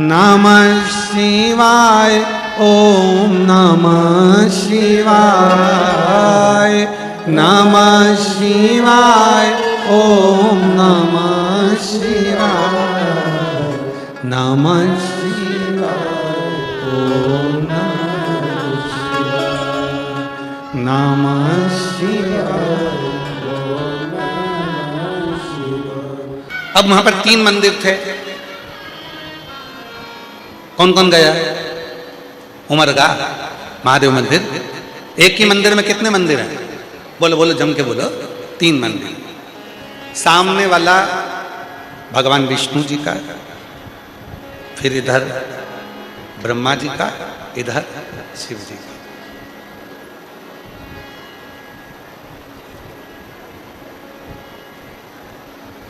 नमः शिवाय ओम नमः शिवाय नमः शिवाय ओम नमः शिवाय नमः शिवाय ओम नमः शिवाय। अब वहां पर 3 मंदिर थे। कौन कौन गया? उमरगा महादेव मंदिर। एक ही मंदिर में कितने मंदिर हैं? बोलो बोलो, जम के बोलो। 3 मंदिर। सामने वाला भगवान विष्णु जी का, फिर इधर ब्रह्मा जी का, इधर शिव जी का।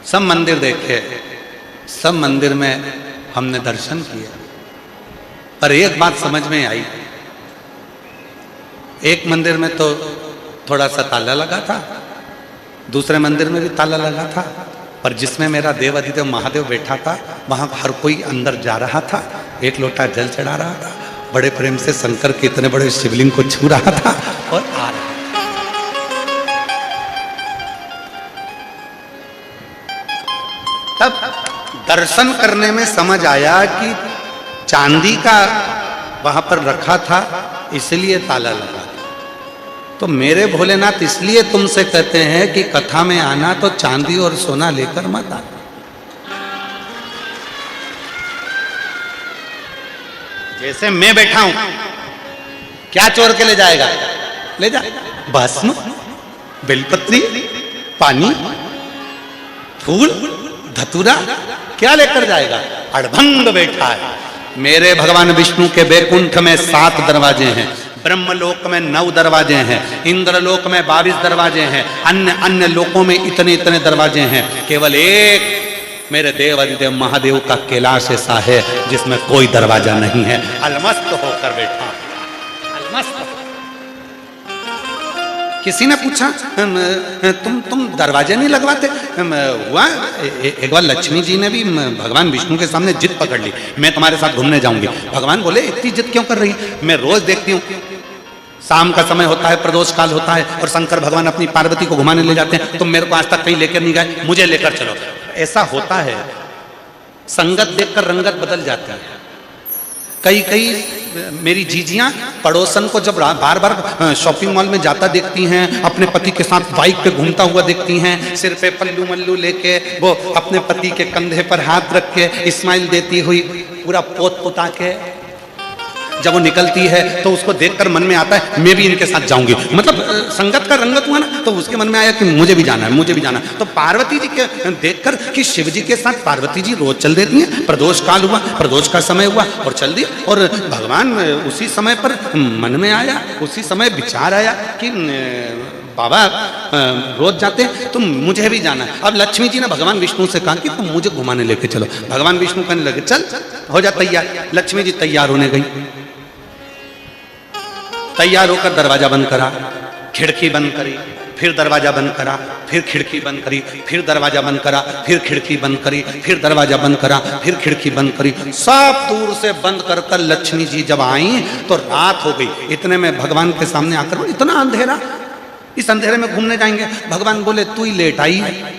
सब मंदिर देखे, सब मंदिर में हमने दर्शन किया, पर एक बात समझ में आई। एक मंदिर में तो थोड़ा सा ताला लगा था, दूसरे मंदिर में भी ताला लगा था, पर जिसमें मेरा देव अधिदेव महादेव बैठा था वहां हर कोई अंदर जा रहा था, एक लोटा जल चढ़ा रहा था, बड़े प्रेम से शंकर के इतने बड़े शिवलिंग को छू रहा था और आ रहा था। तब दर्शन करने में समझ आया कि चांदी का वहां पर रखा था, इसलिए ताला लगा। तो मेरे भोलेनाथ इसलिए तुमसे कहते हैं कि कथा में आना तो चांदी और सोना लेकर मत आना। जैसे मैं बैठा हूं, क्या चोर के ले जाएगा? ले जा भस्म, बेलपत्री, पानी, फूल, धतूरा, क्या लेकर जाएगा? अड़भंग बैठा है। मेरे भगवान विष्णु के बैकुंठ में 7 दरवाजे हैं, ब्रह्मलोक में 9 दरवाजे हैं, इंद्रलोक में 22 दरवाजे हैं, अन्य अन्य लोकों में इतने इतने दरवाजे हैं। केवल एक मेरे देव अधिदेव महादेव का कैलाश ऐसा है जिसमें कोई दरवाजा नहीं है। अलमस्त होकर बैठा, अलमस्त। किसी ने पूछा तुम दरवाजे नहीं लगवाते? हुआ एक बार लक्ष्मी जी ने भी भगवान विष्णु के सामने जिद पकड़ ली, मैं तुम्हारे साथ घूमने जाऊंगी। भगवान बोले इतनी जिद क्यों कर रही है? मैं रोज देखती हूँ, शाम का समय होता है, प्रदोष काल होता है और शंकर भगवान अपनी पार्वती को घुमाने ले जाते हैं। तुम मेरे को आज तक कहीं लेकर नहीं गए, मुझे लेकर चलो। ऐसा होता है, संगत देखकर रंगत बदल जाती है। कई कई मेरी जीजियां पड़ोसन को जब बार बार शॉपिंग मॉल में जाता देखती हैं, अपने पति के साथ बाइक पे घूमता हुआ देखती हैं, सिर पे पल्लू मल्लू लेके वो अपने पति के कंधे पर हाथ रख के स्माइल देती हुई पूरा पोत पोता के जब वो निकलती है तो उसको देखकर मन में आता है मैं भी इनके साथ जाऊंगी। मतलब संगत का रंगत हुआ ना, तो उसके मन में आया कि मुझे भी जाना है, मुझे भी जाना है। तो पार्वती जी के देखकर कि शिव जी के साथ पार्वती जी रोज चल देती हैं। प्रदोष काल हुआ, प्रदोष का समय हुआ और चल दी, और भगवान उसी समय पर मन में आया, उसी समय विचार आया कि बाबा रोज जाते हैं तो मुझे भी जाना है। अब लक्ष्मी जी ने भगवान विष्णु से कहा कि तुम मुझे घुमाने लेके चलो। भगवान विष्णु कहने लगे चल हो जा तैयार। लक्ष्मी जी तैयार होने गई, तैयार होकर दरवाजा बंद करा, खिड़की बंद करी, फिर दरवाजा बंद करा, फिर खिड़की बंद करी, फिर दरवाजा बंद करा, फिर खिड़की बंद करी, फिर दरवाजा बंद करा, फिर खिड़की बंद करी। सब दूर से बंद कर कर लक्ष्मी जी जब आई तो रात हो गई। इतने में भगवान के सामने आकर इतना अंधेरा, इस अंधेरे में घूमने जाएंगे? भगवान बोले तू ही लेट आई है,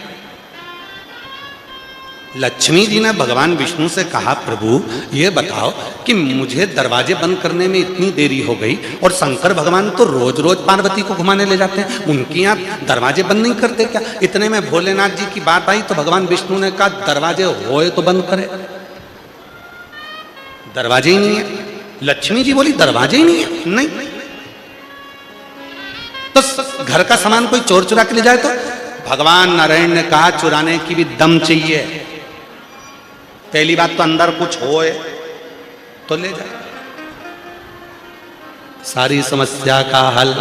लक्ष्मी जी ने भगवान विष्णु से कहा, प्रभु ये बताओ कि मुझे दरवाजे बंद करने में इतनी देरी हो गई और शंकर भगवान तो रोज रोज पार्वती को घुमाने ले जाते हैं, उनके यहाँ दरवाजे बंद नहीं करते क्या? इतने में भोलेनाथ जी की बात आई तो भगवान विष्णु ने कहा, दरवाजे होए तो बंद करे, दरवाजे ही नहीं है। लक्ष्मी जी बोली, दरवाजे ही नहीं है। नहीं तो घर का सामान कोई चोर चुरा के ले जाए तो? भगवान नारायण ने कहा, चुराने की भी दम चाहिए। पहली बात तो अंदर कुछ होए तो ले जाए। सारी समस्या का हल,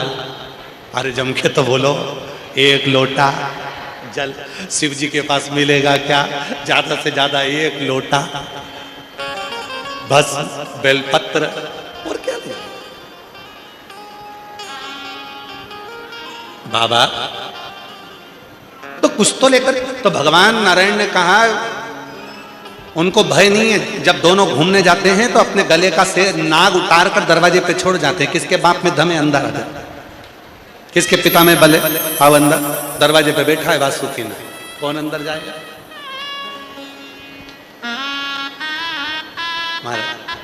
अरे जम के तो बोलो, एक लोटा जल शिव जी के पास मिलेगा क्या? ज्यादा से ज्यादा एक लोटा, बस बेलपत्र, और क्या ले? बाबा तो कुछ तो लेकर। तो भगवान नारायण ने कहा, उनको भय नहीं है, जब दोनों घूमने जाते हैं तो अपने गले का से नाग उतार कर दरवाजे पे छोड़ जाते हैं। किसके बाप में दम है, अंदर आ जाए, किसके पिता में बल है, आओ अंदर। दरवाजे पे बैठा है वासुकी ने, कौन अंदर जाएगा?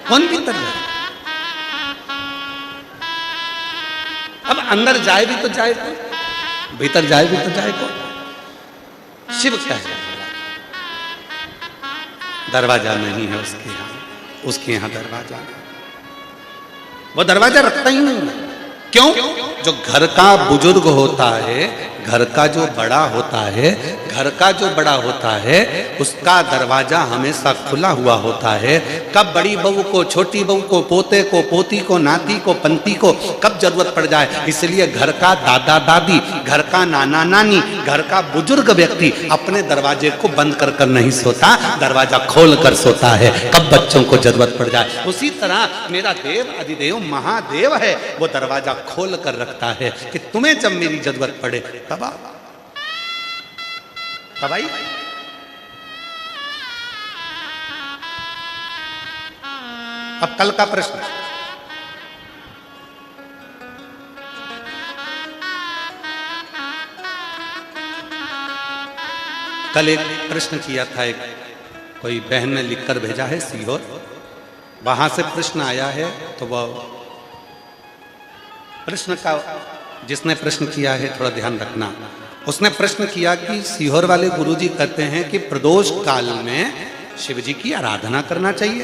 कौन भीतर जाए? अब अंदर जाए भी तो जाए कौन, भीतर जाए भी तो जाए कौन? शिव क्या है? दरवाजा नहीं है उसके यहाँ, उसके यहाँ दरवाजा नहीं, वो दरवाजा रखता ही नहीं है। क्यों? जो घर का बुजुर्ग होता है, घर का जो बड़ा होता है, घर का जो बड़ा होता है, उसका दरवाजा हमेशा खुला हुआ होता है। कब बड़ी बहू को, छोटी बहू को, पोते को, पोती को, नाती को, पंती को कब जरूरत पड़ जाए, इसलिए घर का दादा दादी, घर का नाना नानी, घर का बुजुर्ग व्यक्ति अपने दरवाजे को बंद कर कर नहीं सोता, दरवाजा खोल कर सोता है, कब बच्चों को जरूरत पड़ जाए। उसी तरह मेरा देव अधिदेव महादेव है, वो दरवाजा खोल कर रखता है कि तुम्हें जब मेरी जरूरत पड़े तब आई। अब कल का प्रश्न, कल एक प्रश्न किया था, एक कोई बहन ने लिखकर भेजा है सीहोर, वहां से प्रश्न आया है। तो वह प्रश्न का, जिसने प्रश्न किया है थोड़ा ध्यान रखना, उसने प्रश्न किया कि सीहोर वाले गुरुजी कहते हैं कि प्रदोष काल में शिव जी की आराधना करना चाहिए,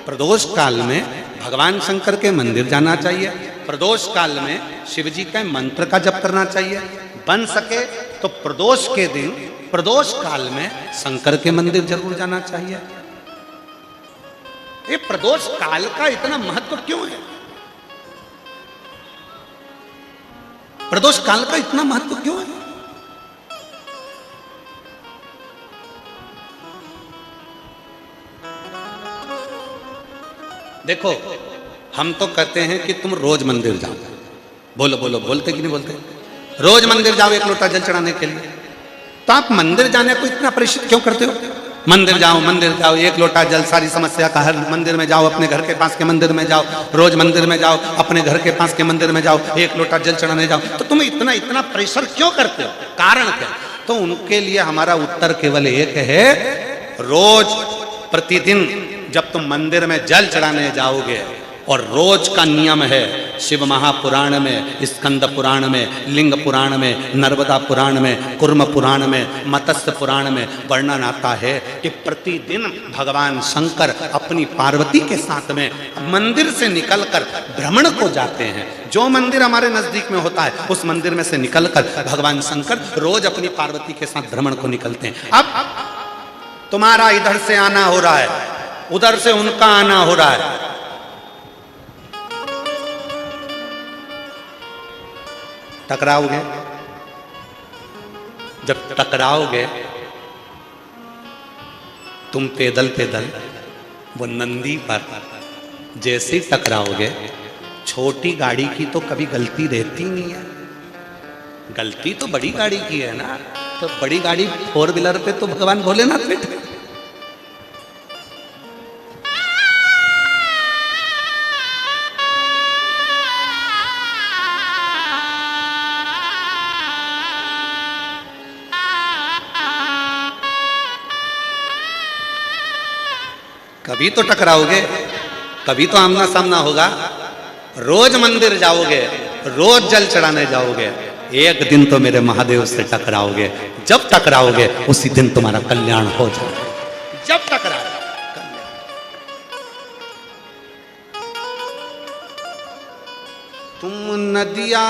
प्रदोष काल में भगवान शंकर के मंदिर जाना चाहिए, प्रदोष काल में शिव जी के मंत्र का जप करना चाहिए, बन सके तो प्रदोष के दिन, प्रदोष काल में शंकर के मंदिर जरूर जाना चाहिए। ये प्रदोष काल का इतना महत्व क्यों है? प्रदोष काल का इतना महत्व क्यों है? देखो, हम तो कहते हैं कि तुम रोज मंदिर जाओ। बोलो बोलो, बोलते कि नहीं बोलते? रोज मंदिर जाओ एक लोटा जल चढ़ाने के लिए। तो आप मंदिर जाने को इतना प्रेषित क्यों करते हो? मंदिर जाओ, एक लोटा जल, सारी समस्या का हल। मंदिर में जाओ, अपने घर के पास के मंदिर में जाओ, रोज मंदिर में जाओ, अपने घर के पास के मंदिर में जाओ, एक लोटा जल चढ़ाने जाओ। तो तुम इतना इतना प्रेशर क्यों करते हो? कारण क्या? तो उनके लिए हमारा उत्तर केवल एक है, रोज प्रतिदिन जब तुम मंदिर में जल चढ़ाने जाओगे, और रोज का नियम है, शिव महापुराण में, स्कंद पुराण में, लिंग पुराण में, नर्मदा पुराण में, कुर्म पुराण में, मत्स्य पुराण में वर्णन आता है कि प्रतिदिन भगवान शंकर अपनी पार्वती के साथ में मंदिर से निकलकर भ्रमण को जाते हैं। जो मंदिर हमारे नजदीक में होता है उस मंदिर में से निकलकर भगवान शंकर रोज अपनी पार्वती के साथ भ्रमण को निकलते हैं। अब तुम्हारा इधर से आना हो रहा है, उधर से उनका आना हो रहा है, टकराओगे। जब टकराओगे तुम पैदल पैदल, वो नंदी पर जैसे टकराओगे, छोटी गाड़ी की तो कभी गलती रहती नहीं है, गलती तो बड़ी गाड़ी की है ना। तो बड़ी गाड़ी फोर व्हीलर पे तो भगवान भोलेनाथ बैठे। कभी तो टकराओगे, कभी तो आमना सामना होगा। रोज मंदिर जाओगे, रोज जल चढ़ाने जाओगे, एक दिन तो मेरे महादेव से टकराओगे। जब टकराओगे उसी दिन तुम्हारा कल्याण हो जाएगा। जब टकराओ तुम नदिया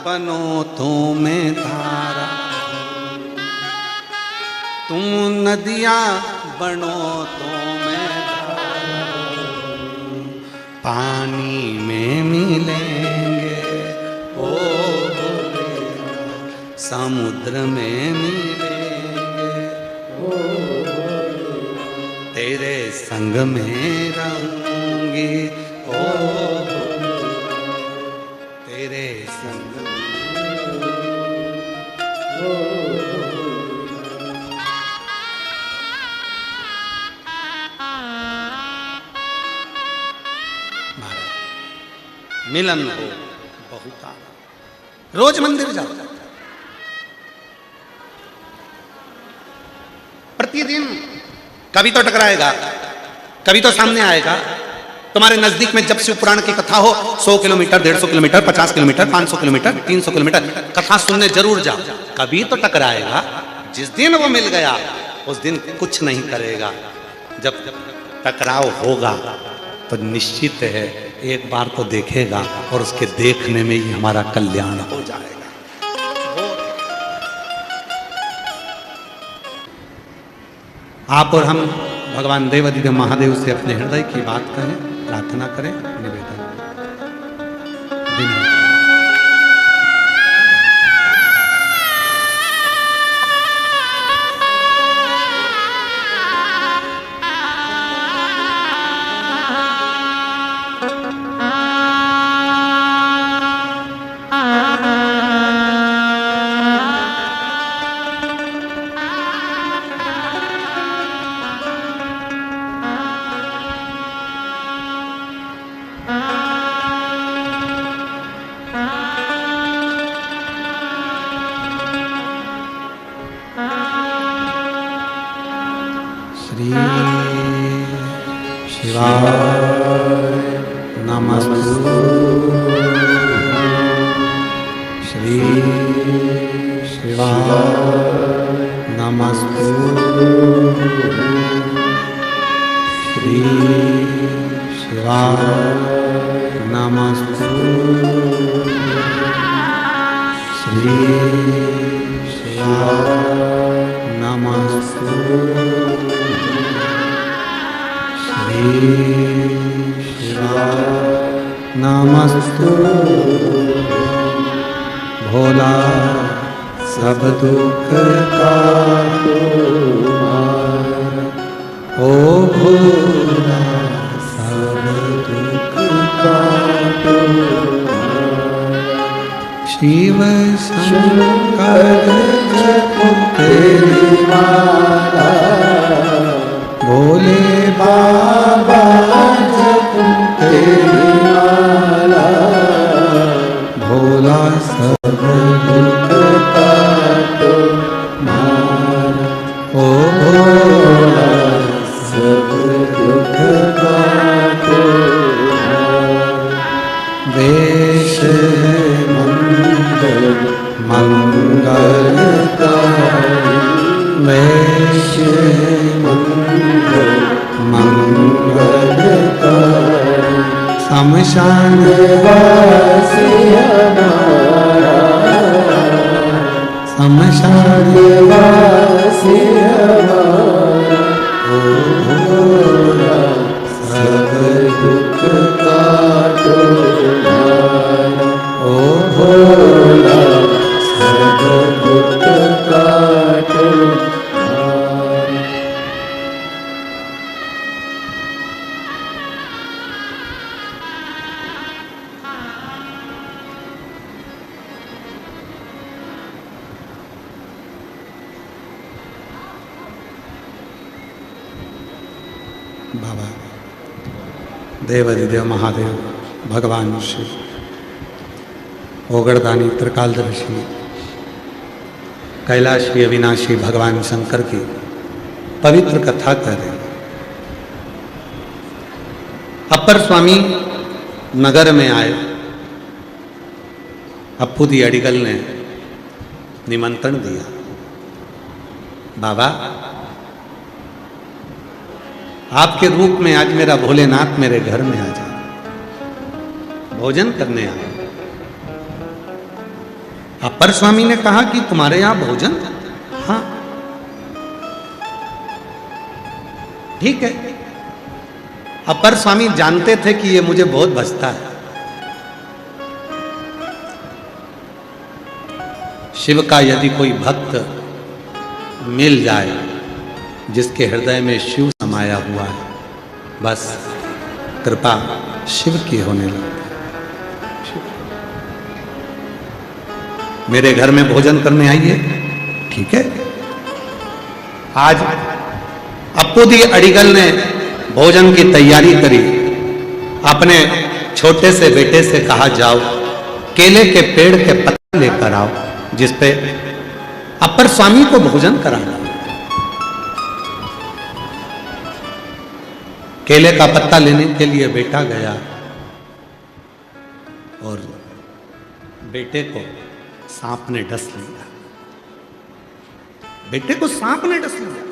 बनो तो मैं धारा, तुम नदिया बनो तो मैं धारा, पानी में मिलेंगे ओ समुद्र में मिलेंगे ओ, तेरे संग में रहूंगी ओ, तेरे संग मिलन हो बहुता। रोज मंदिर जाओ, प्रतिदिन कभी तो टकराएगा, कभी तो सामने आएगा। तुम्हारे नजदीक में जब शिव पुराण की कथा हो, 100 kilometre, 150 kilometre, 50 kilometre, 500 kilometre, 300 kilometre कथा सुनने जरूर जाओ। कभी तो टकराएगा। जिस दिन वो मिल गया उस दिन कुछ नहीं करेगा। जब टकराव होगा तो निश्चित है एक बार तो देखेगा और उसके देखने में ही हमारा कल्याण हो जाएगा। आप और हम भगवान देवाधिदेव महादेव से अपने हृदय की बात करें, प्रार्थना करें, निवेदन श्री शिवाय नमस्तु, श्री शिवाय नमस्तु, श्री शिवाय नमस्तु, श्री शिवाय नमस्तु, श्री शिवाय नमस्तु। भोला सब दुख काटो ओ भोला सब दुख काटो। शिव शंकर जप तेरी माला, भोले बाबा जप तेरी माला, भोला सब दुख काटो मारा ओ भोला सब दुख काटो मारा। वेश मंगल मंगलकारी, वेश मंगल मंगलकारी, शमशान वासी हमारा, शमशान वासी हमारा ओ भोला सब दुख काटो मारा ओ भोला सब दुख काटो मारा। बाबा देवाधिदेव महादेव भगवान श्री ओगड़दानी त्रिकालदर्शी कैलाशी अविनाशी भगवान शंकर की पवित्र कथा करें। अपर स्वामी नगर में आए। अप्पूदी अडिगल ने निमंत्रण दिया, बाबा आपके रूप में आज मेरा भोलेनाथ मेरे घर में आ जाए, भोजन करने आए। अपर स्वामी ने कहा कि तुम्हारे यहां भोजन? हाँ ठीक है। अपर स्वामी जानते थे कि ये मुझे बहुत भजता है। शिव का यदि कोई भक्त मिल जाए जिसके हृदय में शिव समाया हुआ है, बस कृपा शिव की होने लगती है। मेरे घर में भोजन करने आइए, ठीक है। आज अप्पूदी अडिगल ने भोजन की तैयारी करी। अपने छोटे से बेटे से कहा, जाओ केले के पेड़ के पत्ते लेकर आओ जिसपे अपर स्वामी को भोजन कराना। केले का पत्ता लेने के लिए बेटा गया और बेटे को सांप ने डस लिया। बेटे को सांप ने डस लिया।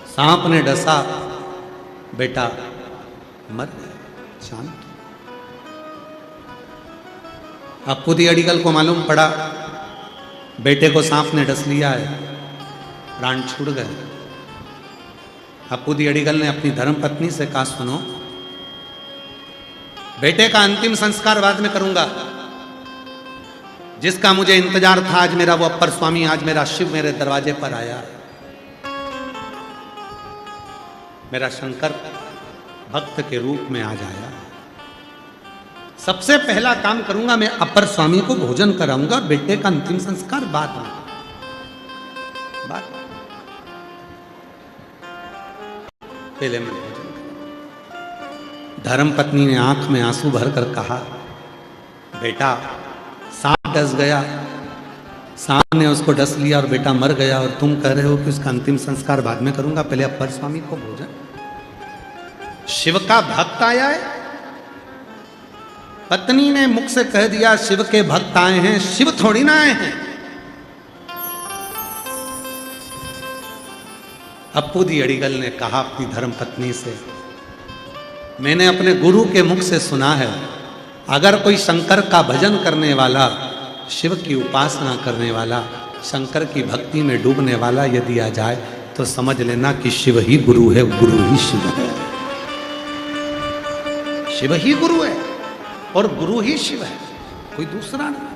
सांप ने डसा, बेटा मर गया, शांत। अप्पूदी अडिगल को मालूम पड़ा बेटे को सांप ने डस लिया है, प्राण छूट गए। अप्पूदी अडिगल ने अपनी धर्मपत्नी से कहा, सुनो बेटे का अंतिम संस्कार बाद में करूंगा। जिसका मुझे इंतजार था, आज मेरा वो अपर स्वामी, आज मेरा शिव मेरे दरवाजे पर आया। मेरा शंकर भक्त के रूप में आज आया। सबसे पहला काम करूंगा, मैं अपर स्वामी को भोजन कराऊंगा, बेटे का अंतिम संस्कार बाद में। पहले मैं भोजन। धर्मपत्नी ने आंख में आंसू भरकर कहा, बेटा सांप डस गया, सांप ने उसको डस लिया और बेटा मर गया, और तुम कह रहे हो कि उसका अंतिम संस्कार बाद में करूंगा, पहले अपर स्वामी को भोजन। शिव का भक्त आया है। पत्नी ने मुख से कह दिया, शिव के भक्त आए हैं, शिव थोड़ी ना आए हैं। अप्पूदी अडिगल ने कहा अपनी धर्मपत्नी से, मैंने अपने गुरु के मुख से सुना है, अगर कोई शंकर का भजन करने वाला, शिव की उपासना करने वाला, शंकर की भक्ति में डूबने वाला यदि आ जाए तो समझ लेना कि शिव ही गुरु है, गुरु ही शिव है। शिव ही गुरु है और गुरु ही शिव है, कोई दूसरा नहीं।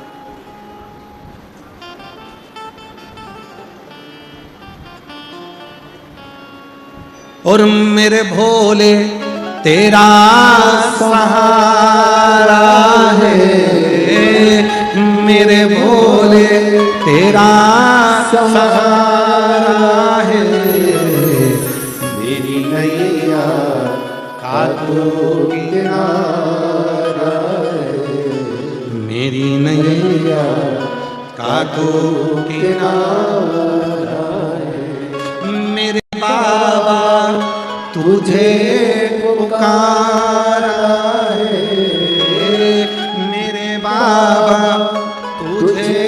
और मेरे भोले तेरा सहारा है, मेरे भोले तेरा सहारा है, मेरी नैया का तू किनारा है, मेरी नैया का तू किनारा है। मेरे बाबा तुझे पुकारा है, मेरे बाबा तुझे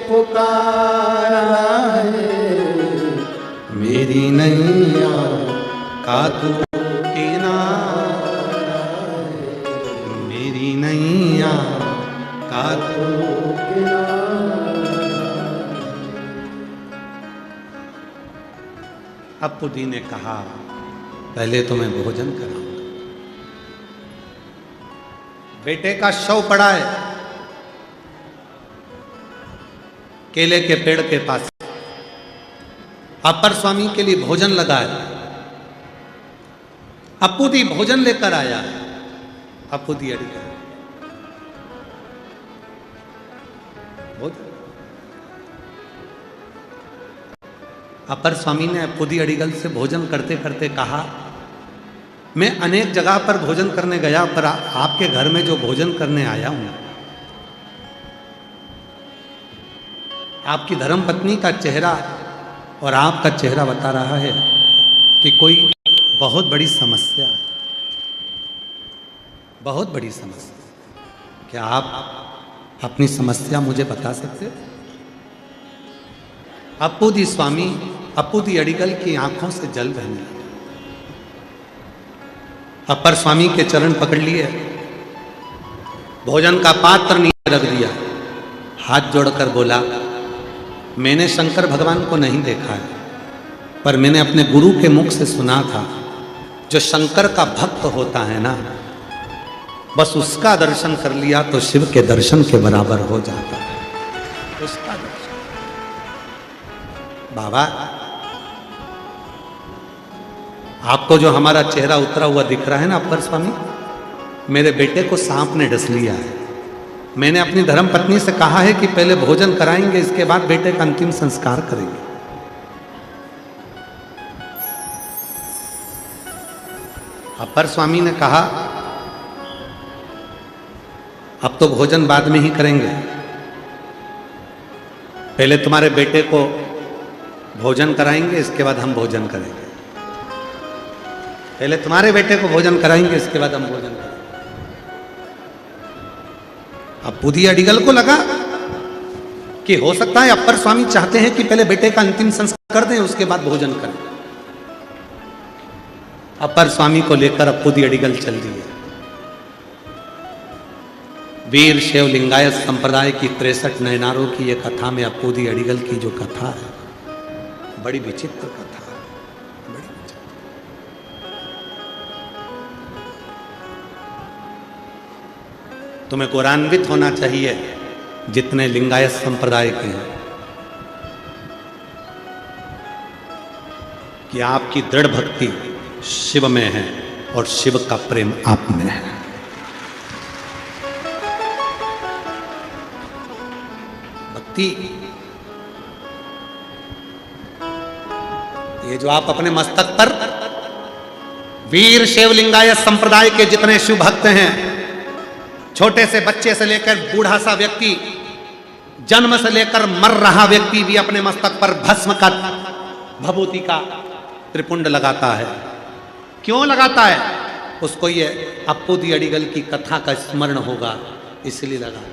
पुकारा है, मेरी नैया का तू किनारा है, मेरी नैया का तू किनारा। अप्पूदी ने कहा, पहले तो मैं भोजन कराऊंगा। बेटे का शव पड़ा है केले के पेड़ के पास। अपर स्वामी के लिए भोजन लगा है। अप्पूदी भोजन लेकर आया। अप्पूदी अडिगल अपर स्वामी ने अप्पूदी अडिगल से भोजन करते करते कहा, मैं अनेक जगह पर भोजन करने गया, पर आपके घर में जो भोजन करने आया हूं, आपकी धर्मपत्नी का चेहरा और आपका चेहरा बता रहा है कि कोई बहुत बड़ी समस्या है, बहुत बड़ी समस्या। क्या आप अपनी समस्या मुझे बता सकते हो? अप्पूदी स्वामी, अप्पूदी अडिगल की आंखों से जल बहने लगा। अपर स्वामी के चरण पकड़ लिए, भोजन का पात्र नीचे रख दिया, हाथ जोड़कर बोला, मैंने शंकर भगवान को नहीं देखा है, पर मैंने अपने गुरु के मुख से सुना था, जो शंकर का भक्त होता है ना, बस उसका दर्शन कर लिया तो शिव के दर्शन के बराबर हो जाता है। उसका दर्शन। बाबा, आपको जो हमारा चेहरा उतरा हुआ दिख रहा है ना अपर स्वामी, मेरे बेटे को सांप ने डस लिया है। मैंने अपनी धर्म पत्नी से कहा है कि पहले भोजन कराएंगे, इसके बाद बेटे का अंतिम संस्कार करेंगे। अपर स्वामी ने कहा, अब तो भोजन बाद में ही करेंगे, पहले तुम्हारे बेटे को भोजन कराएंगे, इसके बाद हम भोजन करेंगे। पहले तुम्हारे बेटे को भोजन कराएंगे, इसके बाद हम भोजन करेंगे। अप्पूदी अडिगल को लगा कि हो सकता है अपर स्वामी चाहते हैं कि पहले बेटे का अंतिम संस्कार कर दें, उसके बाद भोजन करें। अपर स्वामी को लेकर अप्पूदी अडिगल चल दिए। वीर शैव लिंगायत संप्रदाय की 63 नयनारों की ये कथा में अप्पूदी अडिगल की जो कथा है, बड़ी विचित्र कथा है, बड़ी विचित्र। तुम्हें गौरवान्वित होना चाहिए जितने लिंगायत संप्रदाय के हैं, कि आपकी दृढ़ भक्ति शिव में है और शिव का प्रेम आप में है। भक्ति, ये जो आप अपने मस्तक पर, वीर शैव लिंगायत संप्रदाय के जितने शिव भक्त हैं, छोटे से बच्चे से लेकर बूढ़ा सा व्यक्ति, जन्म से लेकर मर रहा व्यक्ति भी अपने मस्तक पर भस्म का, भभूति का त्रिपुंड लगाता है। क्यों लगाता है? उसको ये अप्पूदी अडिगल की कथा का स्मरण होगा, इसलिए लगाता है।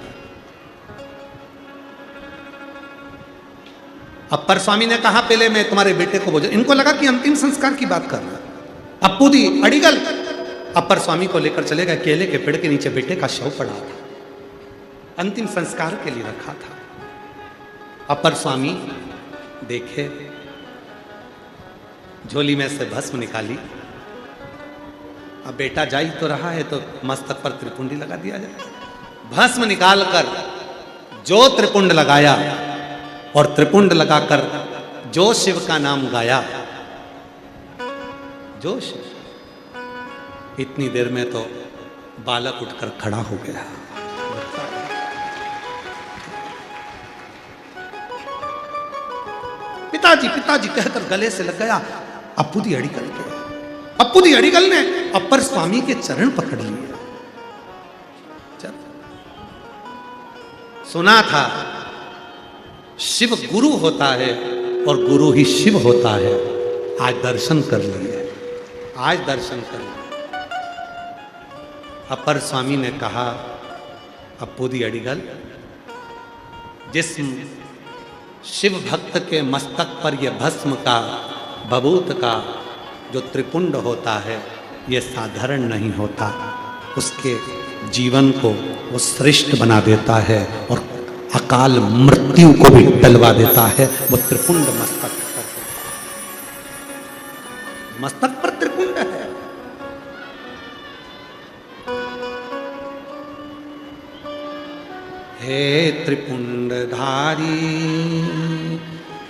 अपर स्वामी ने कहा, पहले मैं तुम्हारे बेटे को भोजन, इनको लगा कि अंतिम संस्कार की बात कर रहा है। अप्पूदी अडिगल अपर स्वामी को लेकर चले गए। केले के पेड़ के नीचे बेटे का शव पड़ा था, अंतिम संस्कार के लिए रखा था। अपर स्वामी देखे, झोली में से भस्म निकाली। अब बेटा जा ही तो रहा है, तो मस्तक पर त्रिपुंडी लगा दिया जाए। भस्म निकालकर जो त्रिपुंड लगाया और त्रिपुंड लगाकर जो शिव का नाम गाया, जो शिव, इतनी देर में तो बालक उठकर खड़ा हो गया। पिताजी पिताजी कहकर गले से लग गया अप्पूदी अडिगल के। अप्पूदी अडिगल ने अपर स्वामी के चरण पकड़ लिए। सुना था शिव गुरु होता है और गुरु ही शिव होता है। आज दर्शन कर लिए, आज दर्शन कर लिए। अपर स्वामी ने कहा, अप्पूदी अडिगल, जिस शिव भक्त के मस्तक पर यह भस्म का, भभूत का जो त्रिपुंड होता है, यह साधारण नहीं होता। उसके जीवन को वो श्रेष्ठ बना देता है और अकाल मृत्यु को भी टलवा देता है। वो त्रिपुंड मस्तक पर, मस्तक पर त्रिपुंड है। हे त्रिपुंडधारी,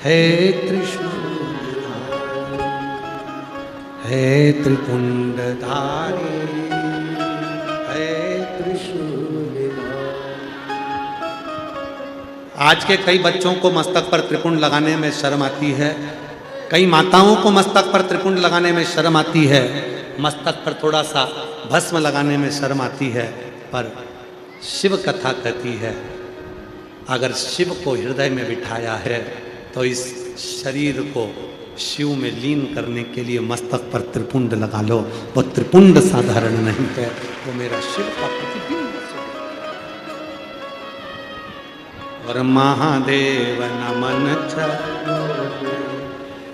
हे त्रिशूलधारी, हे त्रिपुंडधारी, हे त्रिशूलधारी। आज के कई बच्चों को मस्तक पर त्रिपुंड लगाने में शर्म आती है, कई माताओं को मस्तक पर त्रिपुंड लगाने में शर्म आती है, मस्तक पर थोड़ा सा भस्म लगाने में शर्म आती है। पर शिव कथा कहती है, अगर शिव को हृदय में बिठाया है तो इस शरीर को शिव में लीन करने के लिए मस्तक पर त्रिपुंड लगा लो। वो त्रिपुंड साधारण नहीं है, वो मेरा शिव का प्रतिबिंब है। और महादेव नमन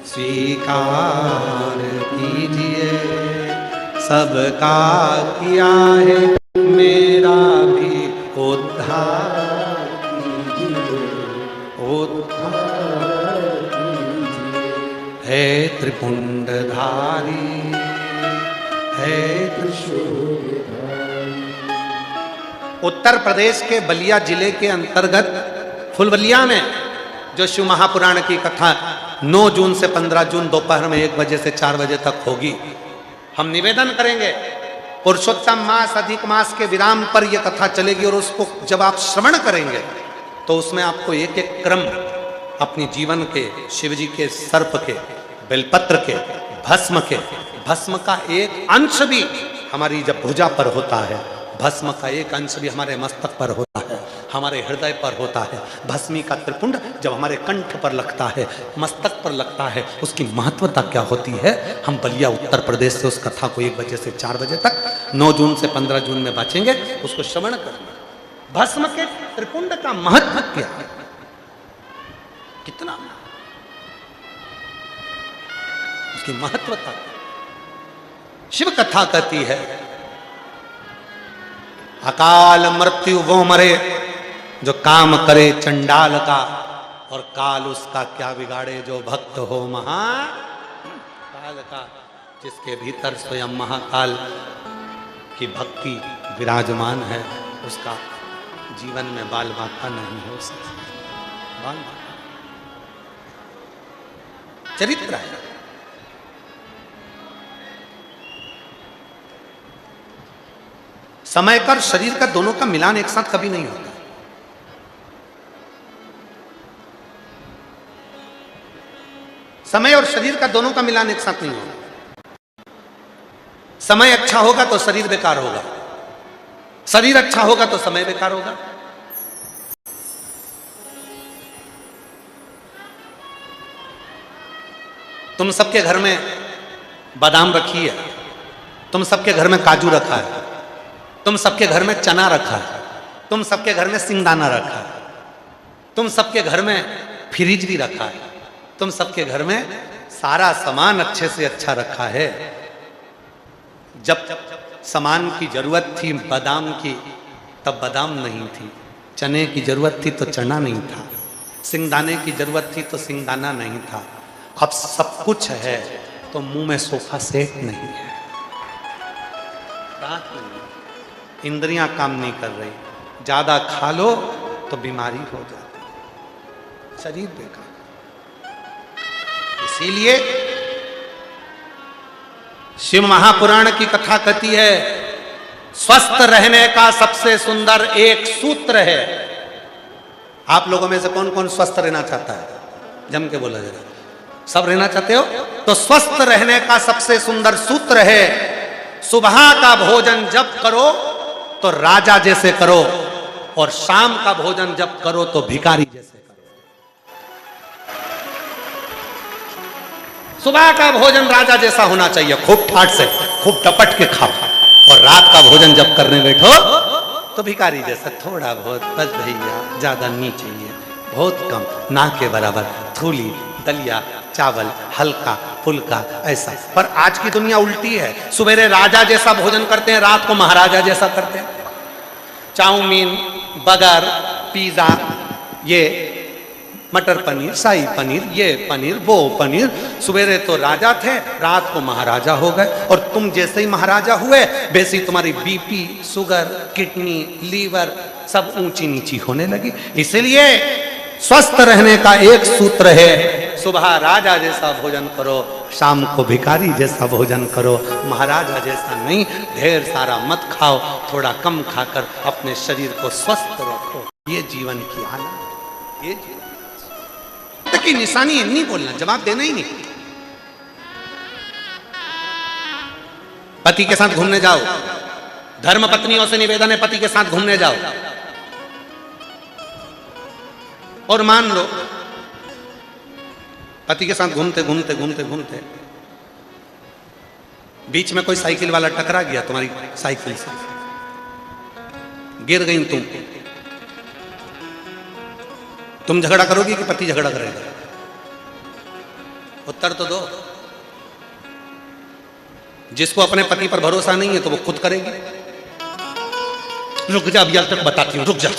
स्वीकार कीजिए, सबका किया है मेरा भी उद्धार कीजिए, उद्धार है त्रिपुंडधारी, है त्रिशूलधारी। उत्तर प्रदेश के बलिया जिले के अंतर्गत फुलवलिया में जो शिव महापुराण की कथा 9 जून से 15 जून दोपहर में 1 बजे से 4 बजे तक होगी। हम निवेदन करेंगे, पुरुषोत्तम मास अधिक मास के विराम पर यह कथा चलेगी और उसको जब आप श्रवण करेंगे तो उसमें आपको एक एक क्रम अपनी जीवन के, शिव जी के सर्प के, बेलपत्र के, भस्म का एक अंश भी हमारी जब भुजा पर होता है, भस्म का एक अंश भी हमारे मस्तक पर होता है, हमारे हृदय पर होता है। भस्मी का त्रिपुंड जब हमारे कंठ पर लगता है, मस्तक पर लगता है, उसकी महत्वता क्या होती है, हम बलिया उत्तर प्रदेश से उस कथा को 1 बजे से 4 बजे तक 9 जून से 15 जून में बांचेंगे, उसको श्रवण करेंगे। भस्म के त्रिपुंड का महत्व क्या है, कितना उसकी महत्वता। शिव कथा कहती है अकाल मृत्यु वो मरे जो काम करे चंडाल का, और काल उसका क्या बिगाड़े जो भक्त हो महाकाल का। जिसके भीतर स्वयं महाकाल की भक्ति विराजमान है, उसका जीवन में बाल बांका नहीं हो सकता। बाल बांका चरित्र है। समय का और शरीर का दोनों का मिलान एक साथ कभी नहीं होता। समय और शरीर का दोनों का मिलान एक साथ नहीं होगा। समय अच्छा होगा तो शरीर बेकार होगा, शरीर अच्छा होगा तो समय बेकार होगा। तुम सबके घर में बादाम रखी है, तुम सबके घर में काजू रखा है, तुम सबके घर में चना रखा है, तुम सबके घर में सिंगदाना रखा है, तुम सबके घर में फ्रिज भी रखा है, तुम सबके घर में सारा सामान अच्छे से अच्छा रखा है। जब सामान की जरूरत थी बादाम की तब बादाम नहीं थी, चने की जरूरत थी तो चना नहीं था, सिंगदाने की जरूरत थी तो सिंगदाना नहीं था। अब सब कुछ है तो मुंह में सोफा सेट नहीं है, इंद्रियां काम नहीं कर रही, ज्यादा खा लो तो बीमारी हो जाती, शरीर बेकार। इसीलिए शिव महापुराण की कथा कहती है स्वस्थ रहने का सबसे सुंदर एक सूत्र है। आप लोगों में से कौन कौन स्वस्थ रहना चाहता है, जम के बोला जरा। सब रहना चाहते हो तो स्वस्थ रहने का सबसे सुंदर सूत्र है सुबह का भोजन जब करो तो राजा जैसे करो, और शाम का भोजन जब करो तो भिखारी जैसे करो। सुबह का भोजन राजा जैसा होना चाहिए, खूब ठाट से, खूब टपट के खाओ, और रात का भोजन जब करने बैठो तो भिखारी जैसा, थोड़ा बहुत, बस भैया, ज्यादा नहीं चाहिए, बहुत कम, ना के बराबर, थूली, दलिया, चावल, हल्का फुल्का, ऐसा। पर आज की दुनिया उल्टी है, सुबह राजा जैसा भोजन करते हैं, रात को महाराजा जैसा करते हैं। चाउमीन, बर्गर, पिज्जा, ये मटर पनीर, शाही पनीर, ये पनीर, वो पनीर। सुबह तो राजा थे, रात को महाराजा हो गए, और तुम जैसे ही महाराजा हुए वैसे ही तुम्हारी बीपी, शुगर, किडनी, लीवर सब ऊंची नीची होने लगी। इसलिए स्वस्थ रहने का एक सूत्र है सुबह राजा जैसा भोजन करो, शाम को भिखारी जैसा भोजन करो, महाराजा जैसा नहीं। ढेर सारा मत खाओ, थोड़ा कम खाकर अपने शरीर को स्वस्थ रखो। ये जीवन की हालत, ये जीवन की निशानी है। नहीं बोलना, जवाब देना ही नहीं। पति के साथ घूमने जाओ, धर्म पत्नियों से निवेदन है पति के साथ घूमने जाओ, और मान लो पति के साथ घूमते घूमते घूमते घूमते बीच में कोई साइकिल वाला टकरा गया तुम्हारी साइकिल से, गिर गई तुम झगड़ा करोगी कि पति झगड़ा करेगा? उत्तर तो दो। जिसको अपने पति पर भरोसा नहीं है तो वो खुद करेगी। रुक जा, अभी तक बताती हूं, रुक जा।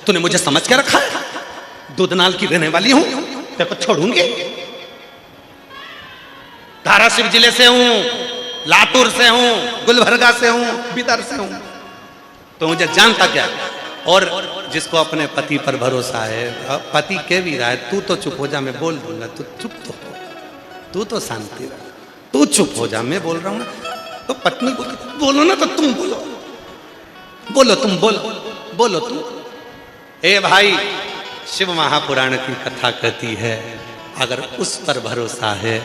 तूने मुझे समझ के रखा है? दूधनाल की रहने वाली हूं, तेरे को छोड़ूंगी? धाराशिव जिले से हूं, लातूर से हूं, गुलबर्गा से हूं, बिदर से हूं, तो मुझे जानता क्या? और जिसको अपने पति पर भरोसा है, पति कह भी रहा है तू तो चुप हो जा, मैं बोल दूंगा, तू चुप तो हो, तू तो शांति रह, तू चुप हो जा, मैं बोल रहा हूं ना। तो पत्नी बोलो ना, तो तुम बोलो, बोलो तुम, बोलो तुम। ए भाई, शिव महापुराण की कथा कहती है अगर उस पर भरोसा है,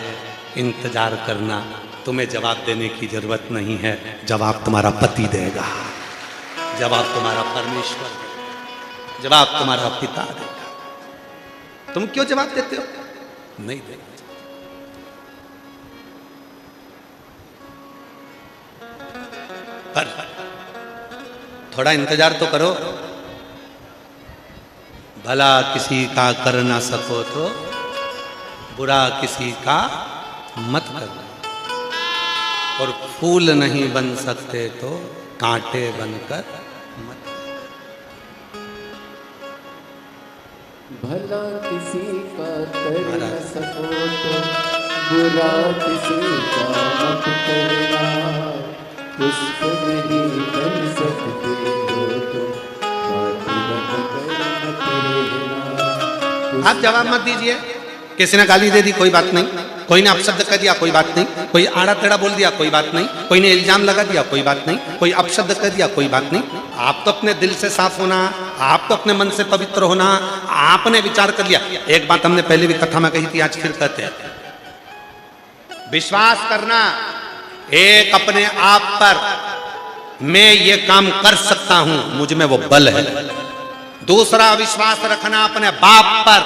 इंतजार करना, तुम्हें जवाब देने की जरूरत नहीं है। जवाब तुम्हारा पति देगा, जवाब तुम्हारा परमेश्वर देगा, जवाब तुम्हारा पिता देगा। तुम क्यों जवाब देते हो? नहीं देगा। पर थोड़ा इंतजार तो करो। भला किसी का कर ना सको तो बुरा किसी का मत करो, और फूल नहीं बन सकते तो कांटे बनकर मत। भला किसी का कर न सको तो बुरा किसी का मत करना, पुष्प नहीं बन सकते हो तो कांटे बनकर मत रहना। आप जवाब मत दीजिए। किसी ने गाली दे दी, कोई बात नहीं। कोई ने अपशब्द कह दिया, कोई बात नहीं। कोई आड़ा टेढ़ा बोल दिया, कोई बात नहीं। कोई ने इल्जाम लगा दिया, कोई बात नहीं। कोई अपशब्द कह दिया, कोई बात नहीं। आप तो अपने दिल से साफ होना, आप तो अपने मन से पवित्र होना, आपने विचार कर लिया। एक बात हमने पहले भी कथा में कही थी, आज फिर कहते हैं, विश्वास करना एक अपने आप पर, मैं ये काम कर सकता हूं, मुझ में वो बल है। दूसरा विश्वास रखना अपने बाप पर,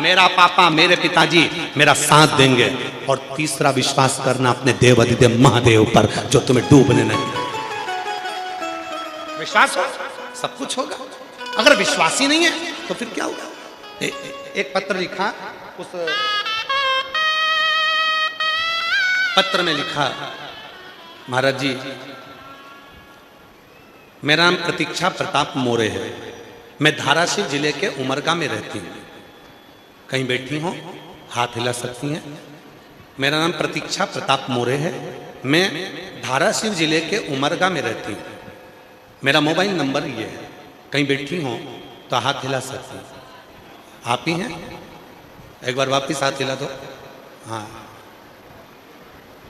मेरा पापा, मेरे पिताजी मेरा साथ देंगे। और तीसरा विश्वास करना अपने देव अधिदेव महादेव पर, जो तुम्हें डूबने नहीं। विश्वास हो सब कुछ होगा। अगर विश्वास ही नहीं है तो फिर क्या होगा? एक पत्र लिखा, उस पत्र में लिखा, महाराज जी, मेरा नाम प्रतीक्षा प्रताप मोरे है, मैं धाराशिव जिले के उमरगा में रहती हूँ। कहीं बैठी हो, हाथ हिला सकती हैं। मेरा नाम प्रतीक्षा प्रताप मोरे है, मैं धाराशिव जिले के उमरगा में रहती हूँ। मेरा मोबाइल नंबर ये है, कहीं बैठी हो तो हाथ हिला सकती हैं। आप ही हैं? एक बार वापिस हाथ हिला दो। हाँ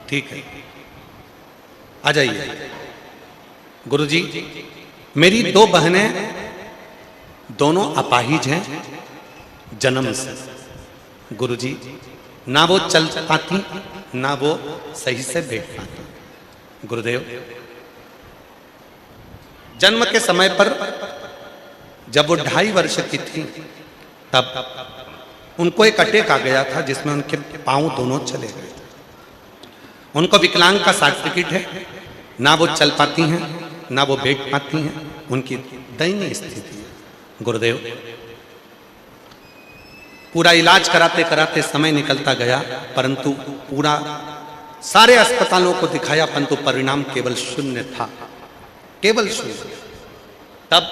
ठीक है, आ जाइए। गुरुजी, मेरी दो बहनें, दोनों अपाहिज हैं जन्म से। गुरुजी, ना वो चल पाती, ना वो सही से बैठ पाती। गुरुदेव, जन्म के समय पर जब वो 2.5 वर्ष की थी, तब उनको एक अटैक आ गया था जिसमें उनके पांव दोनों चले गए। उनको विकलांग का सर्टिफिकेट है, ना वो चल पाती हैं, ना वो बैठ पाती हैं। उनकी दयनीय स्थिति है। गुरुदेव, पूरा इलाज कराते कराते समय निकलता गया, परंतु पूरा सारे अस्पतालों को दिखाया, परंतु परिणाम केवल 0 था, केवल 0। तब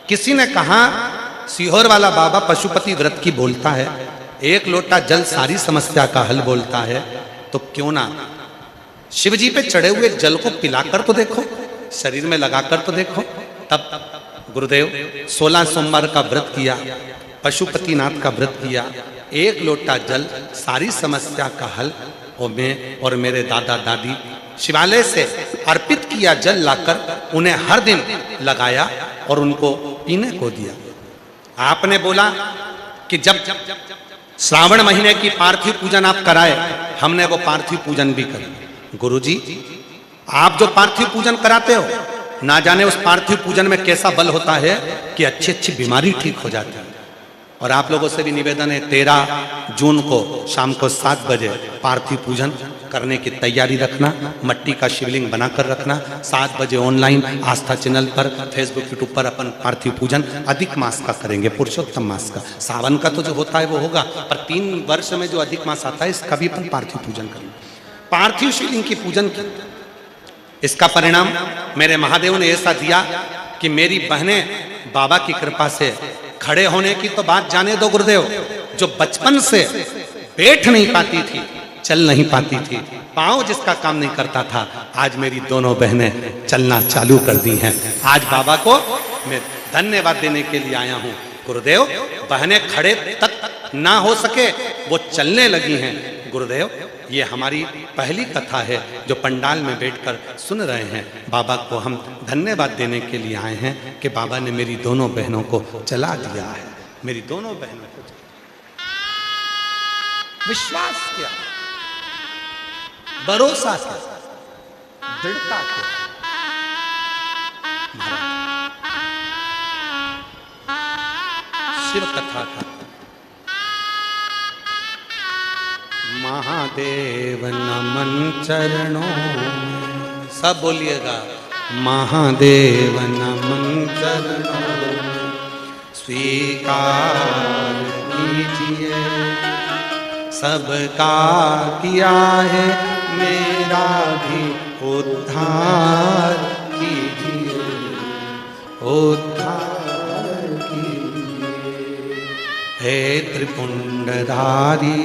किसी ने कहा, सीहोर वाला बाबा पशुपति व्रत की बोलता है, 1 लोटा जल सारी समस्या का हल बोलता है, तो क्यों ना शिवजी पे चढ़े हुए जल को पिलाकर तो देखो, शरीर में लगाकर तो देखो। तब गुरुदेव 16 सोमवार का व्रत किया, पशुपतिनाथ का व्रत किया, 1 लोटा जल सारी समस्या का हल, और मैं और मेरे दादा दादी शिवालय से अर्पित किया जल लाकर उन्हें हर दिन लगाया और उनको पीने को दिया। आपने बोला कि जब श्रावण महीने की पार्थिव पूजन आप कराए, हमने वो पार्थिव पूजन भी करी। गुरुजी, आप जो पार्थिव पूजन कराते हो, ना जाने उस पार्थिव पूजन में कैसा बल होता है कि अच्छी अच्छी बीमारी ठीक हो जाती है। और आप लोगों से भी निवेदन है, 13 जून को शाम को 7 बजे पार्थिव पूजन करने की तैयारी रखना, मट्टी का शिवलिंग बनाकर रखना। 7 बजे ऑनलाइन आस्था चैनल पर, फेसबुक यूट्यूब पर अपन पार्थिव पूजन अधिक मास का करेंगे, पुरुषोत्तम मास का। सावन का तो जो होता है वो होगा, पर 3 वर्ष में जो अधिक मास आता है इसका भी अपन पार्थिव पूजन करेंगे। पार्थिव शिवलिंग की पूजन की इसका परिणाम मेरे महादेव ने ऐसा दिया कि मेरी बहनें बाबा की कृपा से खड़े होने की तो बात जाने दो गुरुदेव, जो बचपन से बैठ नहीं पाती थी, चल नहीं पाती थी, पांव जिसका काम नहीं करता था, आज मेरी दोनों बहनें चलना चालू कर दी हैं। आज बाबा को मैं धन्यवाद देने के लिए आया हूं। गुरुदेव, बहनें खड़े तक ना हो सके वो चलने लगी हैं। गुरुदेव, ये हमारी पहली कथा है जो पंडाल में बैठकर सुन रहे हैं। बाबा को हम धन्यवाद देने के लिए आए हैं कि बाबा ने मेरी दोनों बहनों को चला दिया है। मेरी दोनों बहनों को विश्वास किया, भरोसा किया, दृढ़ता किया। शिव कथा का महादेव नमन चरणों में, सब बोलिएगा, महादेव नमन चरणों में स्वीकार कीजिए, सबका किया है मेरा भी उद्धार कीजिए, उद्धार कीजिए। हे त्रिपुंडधारी,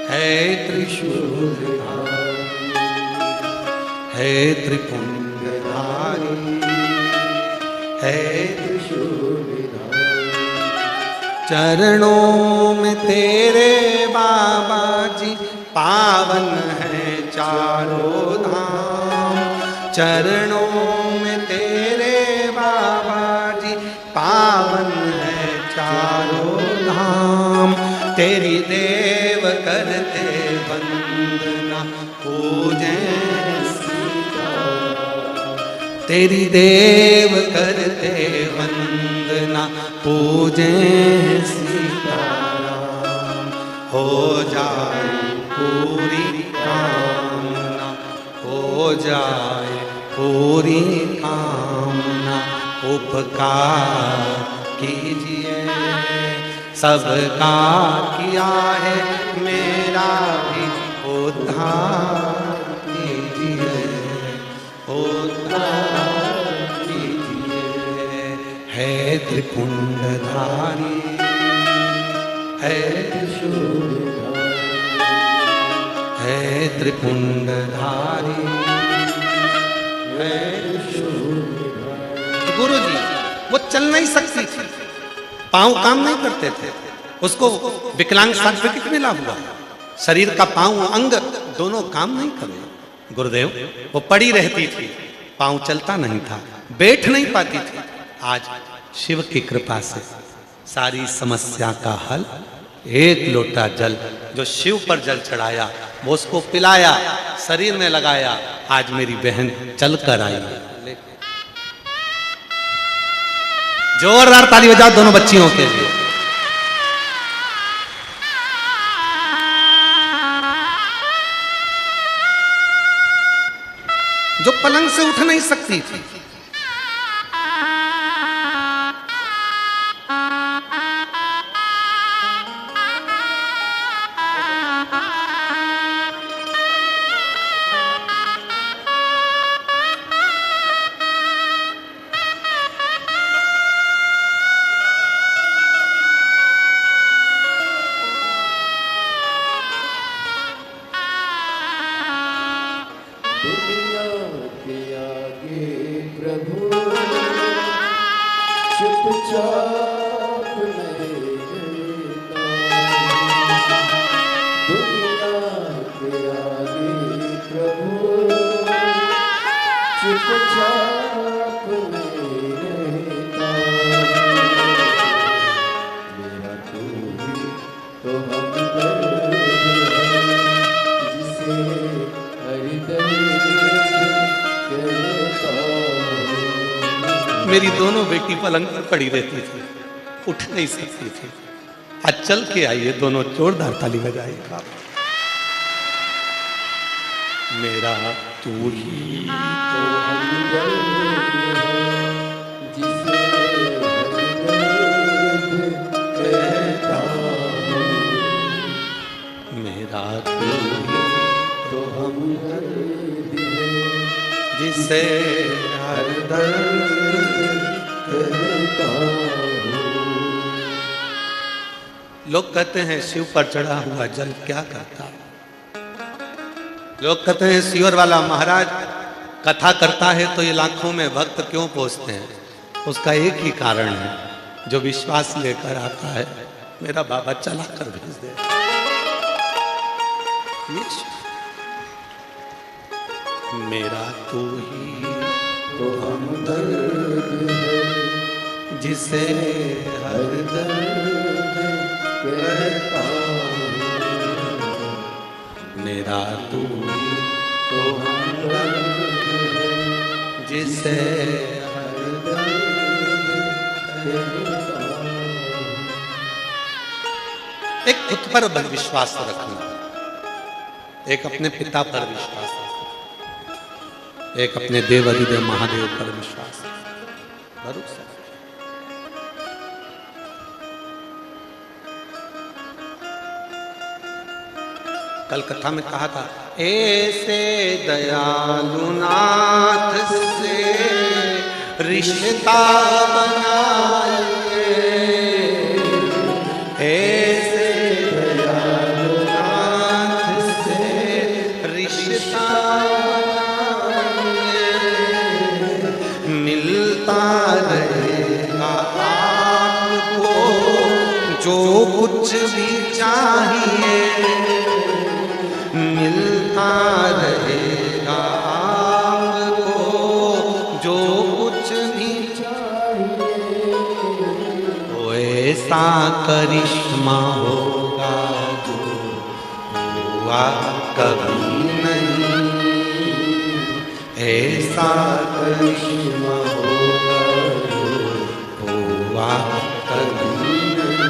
हे त्रिशूलधारी, हे त्रिपुंडधारी, हे त्रिशूलधारी, चरणों में तेरे बाबा जी पावन है चारों धाम, चरणों में तेरे बाबा जी पावन है चारों धाम। तेरी देव करते वंदना पूजे सीताराम, तेरी देव करते वंदना पूजे सीताराम। हो जाए पूरी कामना, हो जाए पूरी कामना, उपकार कीजिए, सबका किया है मेरा भी उद्धार कीजिए, उद्धार कीजिए। है त्रिपुंडधारी, है त्रिशूलधारी, है त्रिपुंडधारी, है त्रिशूलधारी। गुरु जी, वो चल नहीं सकती थी, पांव काम नहीं करते थे, उसको विकलांग सर्टिफिकेट मिला हुआ, शरीर का पांव अंग दोनों काम नहीं करे। गुरुदेव, वो पड़ी रहती थी, पांव चलता नहीं था, बैठ नहीं पाती थी। आज शिव की कृपा से सारी समस्या का हल, एक लोटा जल जो शिव पर जल चढ़ाया, वो उसको पिलाया, शरीर में लगाया, आज मेरी बहन चल कर आई। जोरदार ताली बजाओ दोनों बच्चियों के लिए। जो पलंग से उठ नहीं सकती थी, मेरी दोनों बेटी पलंग पर पड़ी रहती थी, उठ नहीं सकती थी। आज चल के आइए, दोनों जोरदार ताली बजाइएगा। मेरा तू ही तो हमदर्द है जिसे हमदर्द कहता हूँ। मेरा तू ही तो हमदर्द है जिसे हर दर्द कहता हूँ। लोग कहते हैं शिव पर चढ़ा हुआ जल क्या करता है। लोग कहते हैं सियोर वाला महाराज कथा करता है तो ये लाखों में भक्त क्यों पहुंचते हैं। उसका एक ही कारण है, जो विश्वास लेकर आता है मेरा बाबा चला कर भेज दे। मेरा तू ही तो हमदर्द है जिसे हर दर्द कहता हूँ। मेरा तू ही तो हमदर्द है जिसे हर दर्द कहता हूँ। एक खुद पर विश्वास रखना, एक अपने पिता पर विश्वास रखना, एक अपने देव अधिदेव महादेव पर विश्वास रखना। भरोसा कल कथा में कहा था, ऐसे दयालु नाथ से रिश्ता बनाइए, ऐसे दयालु नाथ से रिश्ता बनाइए, मिलता रहेगा आपको जो कुछ भी चाहिए, मिलता रहेगा आपको जो कुछ भी चाहिए। वो ऐसा करिश्मा होगा जो हुआ कभी नहीं, ऐसा करिश्मा होगा जो हुआ कभी नहीं।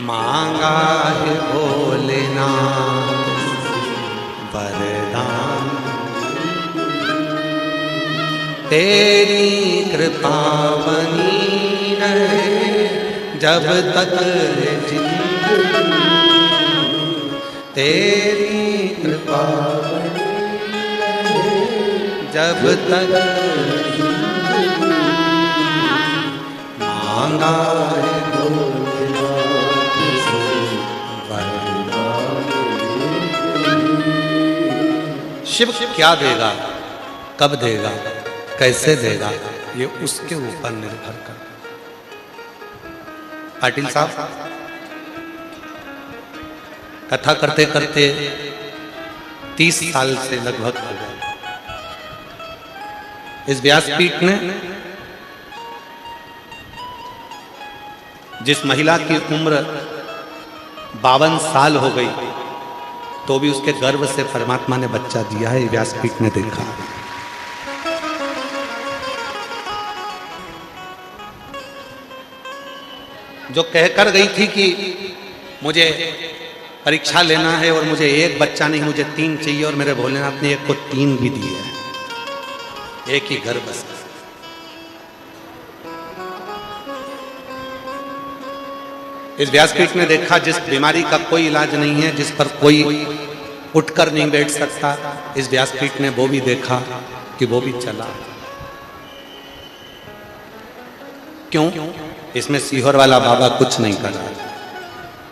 मांगा है भोलेनाथ वरदान, तेरी कृपा बनी रहे जब तक है जिंदगी, तेरी कृपा बनी रहे जब तक जिंदगी। मांगा है भोलेनाथ से वरदान, शिव क्या देगा, कब देगा, कैसे देगा, ये उसके ऊपर निर्भर करता। पाटिल साहब कथा करते करते 30 साल से लगभग हो गए। इस व्यासपीठ ने जिस महिला की उम्र 52 साल हो गई तो भी उसके गर्भ से परमात्मा ने बच्चा दिया है, व्यासपीठ ने देखा। जो कहकर गई थी कि मुझे परीक्षा लेना है और मुझे एक बच्चा नहीं मुझे 3 चाहिए, और मेरे भोलेनाथ ने एक को 3 भी दिए हैं, एक ही गर्भ से। इस व्यासपीठ ने देखा जिस बीमारी का कोई इलाज नहीं है, जिस पर कोई उठकर नहीं बैठ सकता, इस व्यासपीठ ने वो भी देखा कि वो भी चला। क्यों? इसमें सीहोर वाला बाबा कुछ नहीं करा,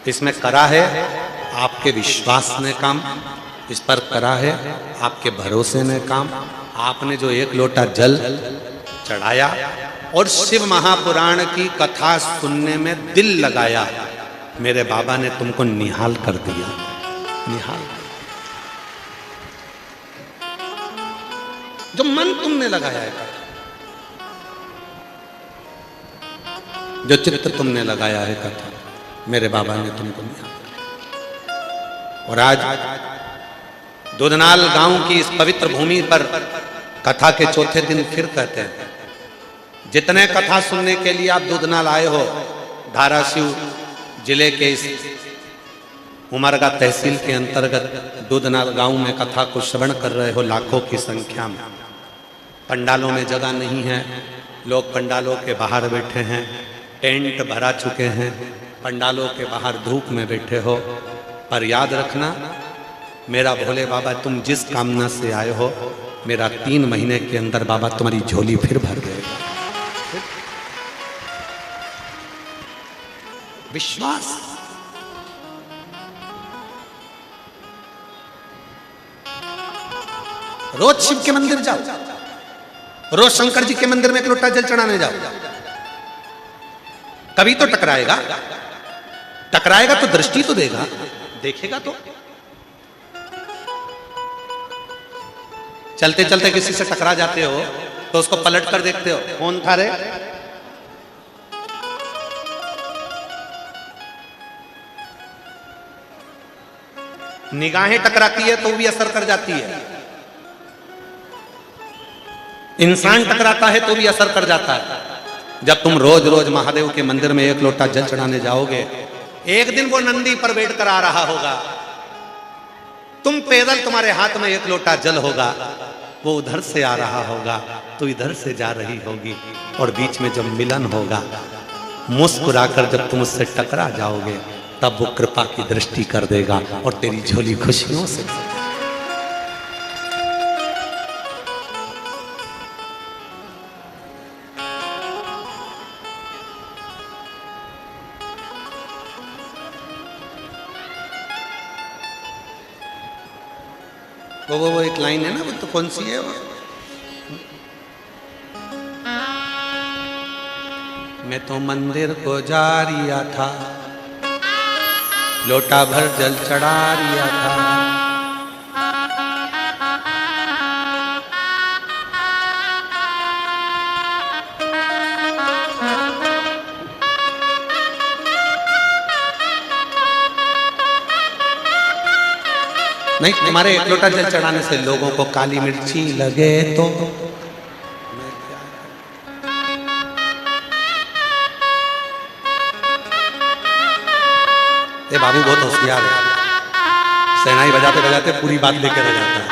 इसमें करा है आपके विश्वास ने काम, इस पर करा है आपके भरोसे ने काम। आपने जो 1 लोटा जल चढ़ाया और शिव महापुराण की कथा सुनने में दिल लगाया, मेरे बाबा ने तुमको निहाल कर दिया। निहाल जो मन तुमने लगाया है, जो चित्त तुमने लगाया है कथा, मेरे बाबा ने तुमको निहाल कर। और आज दूधनाल गांव की इस पवित्र भूमि पर कथा के चौथे दिन फिर कहते हैं, जितने कथा सुनने के लिए आप दूधनाल आए हो, धाराशिव जिले के इस उमरगा तहसील के अंतर्गत दूधनाल गांव में कथा को श्रवण कर रहे हो लाखों की संख्या में। पंडालों में जगह नहीं है, लोग पंडालों के बाहर बैठे हैं, टेंट भरा चुके हैं, पंडालों के बाहर धूप में बैठे हो। पर याद रखना मेरा भोले बाबा, तुम जिस कामना से आए हो, मेरा 3 महीने के अंदर बाबा तुम्हारी झोली फिर भर देगा। विश्वास। रोज शिव के मंदिर जाओ, रोज शंकर जी के मंदिर में एक लोटा जल चढ़ाने जाओ। कभी तो टकराएगा, टकराएगा तो दृष्टि तो देगा, देखेगा तो। चलते चलते किसी से टकरा जाते हो तो उसको पलट कर देखते हो, कौन था रे? निगाहें टकराती है तो भी असर कर जाती है, इंसान टकराता है तो भी असर कर जाता है। जब तुम रोज रोज महादेव के मंदिर में एक लोटा जल चढ़ाने जाओगे, एक दिन वो नंदी पर बैठ कर आ रहा होगा, तुम पैदल, तुम्हारे हाथ में एक लोटा जल होगा, वो उधर से आ रहा होगा तो इधर से जा रही होगी, और बीच में जब मिलन होगा, मुस्कुराकर जब तुम उससे टकरा जाओगे, तब वो कृपा की दृष्टि कर देगा और तेरी झोली खुशियों से। वो एक लाइन है ना, वो तो कौन सी है वो? मैं तो मंदिर को जा रिया था, लोटा भर जल चढ़ा रिया था। नहीं, तुम्हारे एक लोटा जल चढ़ाने से लोगों को काली मिर्ची लगे तो ये बाबू बहुत होशियार है, शहनाई बजाते बजाते पूरी बात लेकर आ जाता है।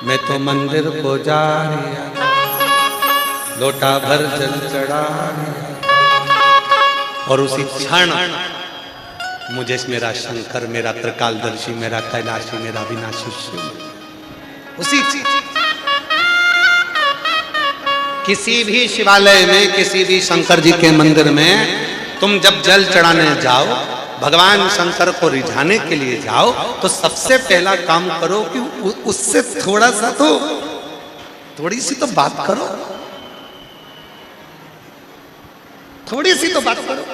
मैं तो मंदिर को जा रिया था, लोटा भर जल चढ़ा रिया, और उसी क्षण मुझे मेरा शंकर, मेरा त्रिकालदर्शी, मेरा कैलाशी, मेरा विनाशी शिव, उसी किसी भी शिवालय में, किसी भी शंकर जी के मंदिर में तुम जब जल चढ़ाने जाओ, भगवान शंकर को रिझाने के लिए जाओ, तो सबसे पहला काम करो कि उससे थोड़ा सा तो, थोड़ी सी तो बात करो, थोड़ी सी तो बात करो।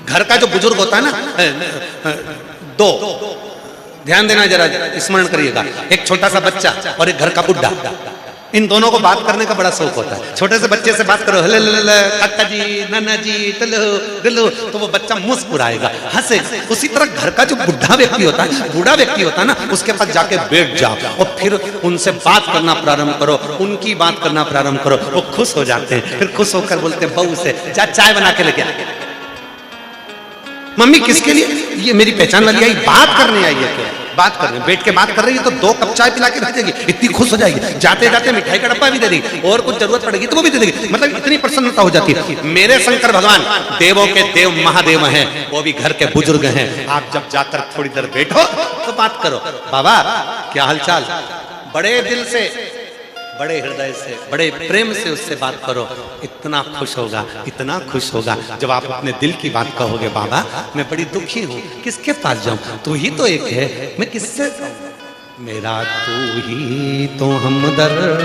घर का जो बुजुर्ग होता है ना, दो ध्यान देना, जरा स्मरण करिएगा, एक छोटा सा बच्चा और एक घर का बुढ़ा, इन दोनों को बात करने का बड़ा शौक होता है। छोटे से बच्चे से बात करो, हले काका जी, नाना जी, टलो गलो, तो वो बच्चा मुस्कुराएगा, हंसेगा। उसी तरह घर का जो बुढ़ा व्यक्ति होता है, बूढ़ा व्यक्ति होता है ना, उसके पास जाके बैठ जाओ और फिर उनसे बात करना प्रारंभ करो, उनकी बात करना प्रारंभ करो। वो खुश हो जाते हैं, फिर खुश होकर बोलते हैं बहू से, जा चाय बना के लेके आ। मम्मी किसके लिए? ये मेरी पहचान वाली आई, बात करने आई है। क्या बात कर रहे हैं? बैठ के बात कर रही है तो 2 कप चाय पिला के भेजेगी, इतनी खुश हो जाएगी। जाते जाते मिठाई का डब्बा भी दे देगी, और कुछ जरूरत पड़ेगी तो वो भी दे देगी। मतलब इतनी प्रसन्नता हो जाती है। मेरे शंकर भगवान देवों के देव महादेव हैं, वो भी घर के बुजुर्ग हैं। आप जब जाकर थोड़ी देर बैठो तो बात करो, बाबा क्या हालचाल, बड़े दिल से, बड़े हृदय से, बड़े प्रेम से उससे बात करो। इतना खुश होगा, इतना खुश होगा जब आप अपने दिल की बात कहोगे, बाबा मैं बड़ी दुखी हूँ, किसके पास जाऊं, तू ही तो एक है, मैं किससे, मेरा तू ही तो हमदर्द,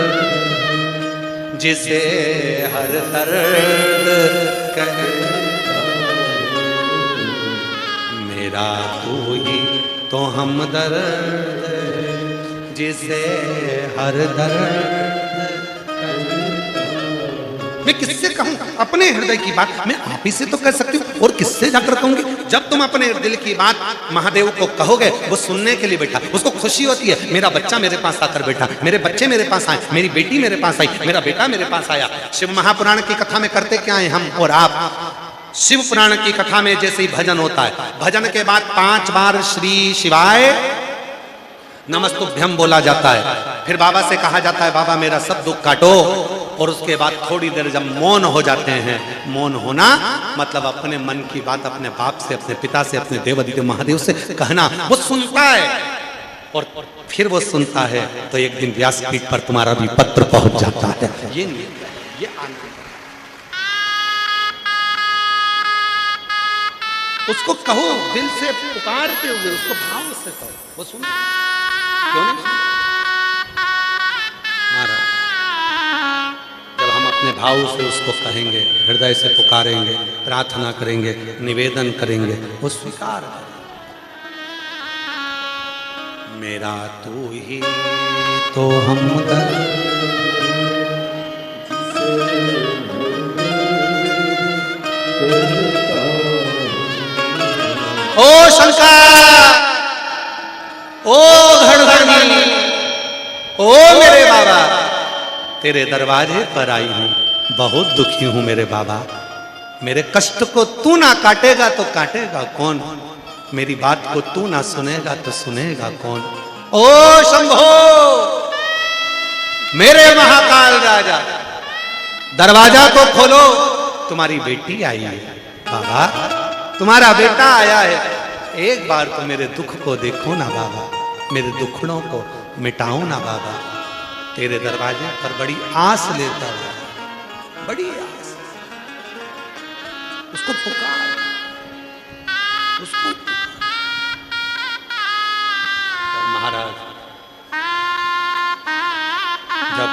जिसे हर दर्द कहे, मेरा तू ही तो हमदर्द, जिसे हर दर्द, मैं किससे कहूं अपने हृदय की बात? मैं आप ही से तो कह सकती हूँ, और किससे जाकर कहूंगी? जब तुम अपने दिल की बात महादेव को कहोगे, वो सुनने के लिए बैठा, उसको खुशी होती है, मेरा बच्चा मेरे पास आकर बैठा, मेरे बच्चे मेरे पास आए, मेरी बेटी मेरे पास आई, मेरा बेटा मेरे पास आया। शिव महापुराण की कथा में करते क्या है हम और आप? शिव पुराण की कथा में जैसे ही भजन होता है, भजन के बाद 5 बार श्री शिवाय नमस्तुभ्यम बोला जाता है, फिर बाबा से कहा जाता है बाबा मेरा सब दुख काटो, और उसके बाद थोड़ी देर जब मौन हो जाते हैं, मौन होना मतलब अपने मन की बात अपने बाप से, अपने पिता से, अपने देवादिदेव महादेव से कहना, वो सुनता है, और फिर वो सुनता है तो एक दिन व्यासपीठ पर तुम्हारा भी पत्र पहुंच जाता है। ये आनंद उसको कहो, दिल से पुकारते हुए उसको भाव से कहो, वो सुन क्यों नहीं? महाराज जब हम अपने भाव से उसको कहेंगे, हृदय से पुकारेंगे, प्रार्थना करेंगे, निवेदन करेंगे, वो स्वीकार करेंगे। मेरा तू ही तो हमदर्द ओ शंकर, ओ घड़घड़ी, ओ मेरे बाबा, तेरे दरवाजे पर आई हूं, बहुत दुखी हूं मेरे बाबा, मेरे कष्ट को तू ना काटेगा तो काटेगा कौन, मेरी बात को तू ना सुनेगा तो सुनेगा कौन। ओ शंभो, मेरे महाकाल राजा, दरवाजा तो खोलो, तुम्हारी बेटी आई है बाबा, तुम्हारा बेटा आया है, एक बार तो मेरे दुख को देखो ना बाबा, मेरे दुखड़ों को मिटाओ ना बाबा, तेरे दरवाजे पर बड़ी आस लेता है, बड़ी आस, उसको पुकार, उसको महाराज जब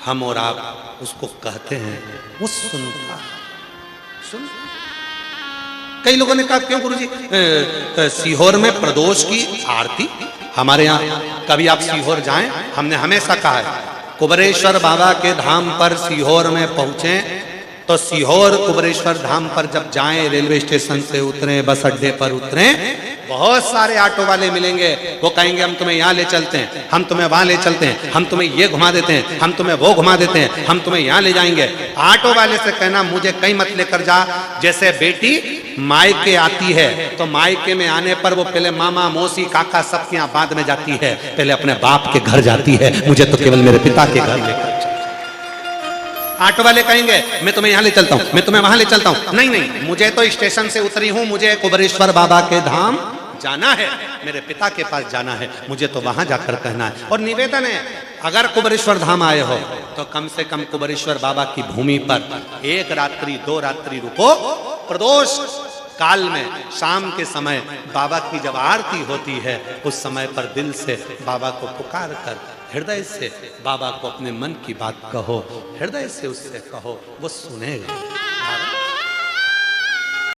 हम और आप उसको कहते हैं वो सुनता, सुन। कई लोगों ने कहा क्यों गुरुजी सीहोर में प्रदोष की आरती? हमारे यहाँ कभी आप सीहोर जाएं, हमने हमेशा कहा है कुबरेश्वर बाबा के धाम पर सीहोर में पहुंचे तो सीहोर कुबरेश्वर धाम पर जब जाएं, रेलवे स्टेशन से उतरे, बस अड्डे पर उतरे, बहुत सारे ऑटो वाले मिलेंगे, वो कहेंगे हम तुम्हें यहाँ ले चलते हैं, हम तुम्हें वहां ले चलते हैं, हम तुम्हें ये घुमा देते हैं, हम तुम्हें वो घुमा देते हैं, हम तुम्हें यहाँ ले जाएंगे। ऑटो वाले से कहना मुझे कहीं मत लेकर जा। जैसे बेटी मायके आती है तो मायके में आने पर वो पहले मामा मौसी काका सबके यहाँ बाद में जाती है, पहले अपने बाप के घर जाती है, मुझे तो केवल मेरे पिता के घर लेकर। ऑटो वाले कहेंगे मैं तुम्हें यहाँ ले चलता हूँ, मैं तुम्हें वहां ले चलता हूँ, नहीं नहीं, मुझे तो स्टेशन से उतरी हूँ, मुझे कुबरेश्वर बाबा के धाम जाना है, मेरे पिता के पास जाना है, मुझे तो वहां जाकर कहना है। और निवेदन है अगर कुबरेश्वर धाम आए हो तो कम से कम कुबरेश्वर बाबा की भूमि पर 1 रात्रि 2 रात्रि रुको। प्रदोष काल में शाम के समय बाबा की जब आरती होती है उस समय पर दिल से बाबा को पुकार कर, हृदय से बाबा को अपने मन की बात कहो, हृदय से उससे कहो, वो सुनेगा।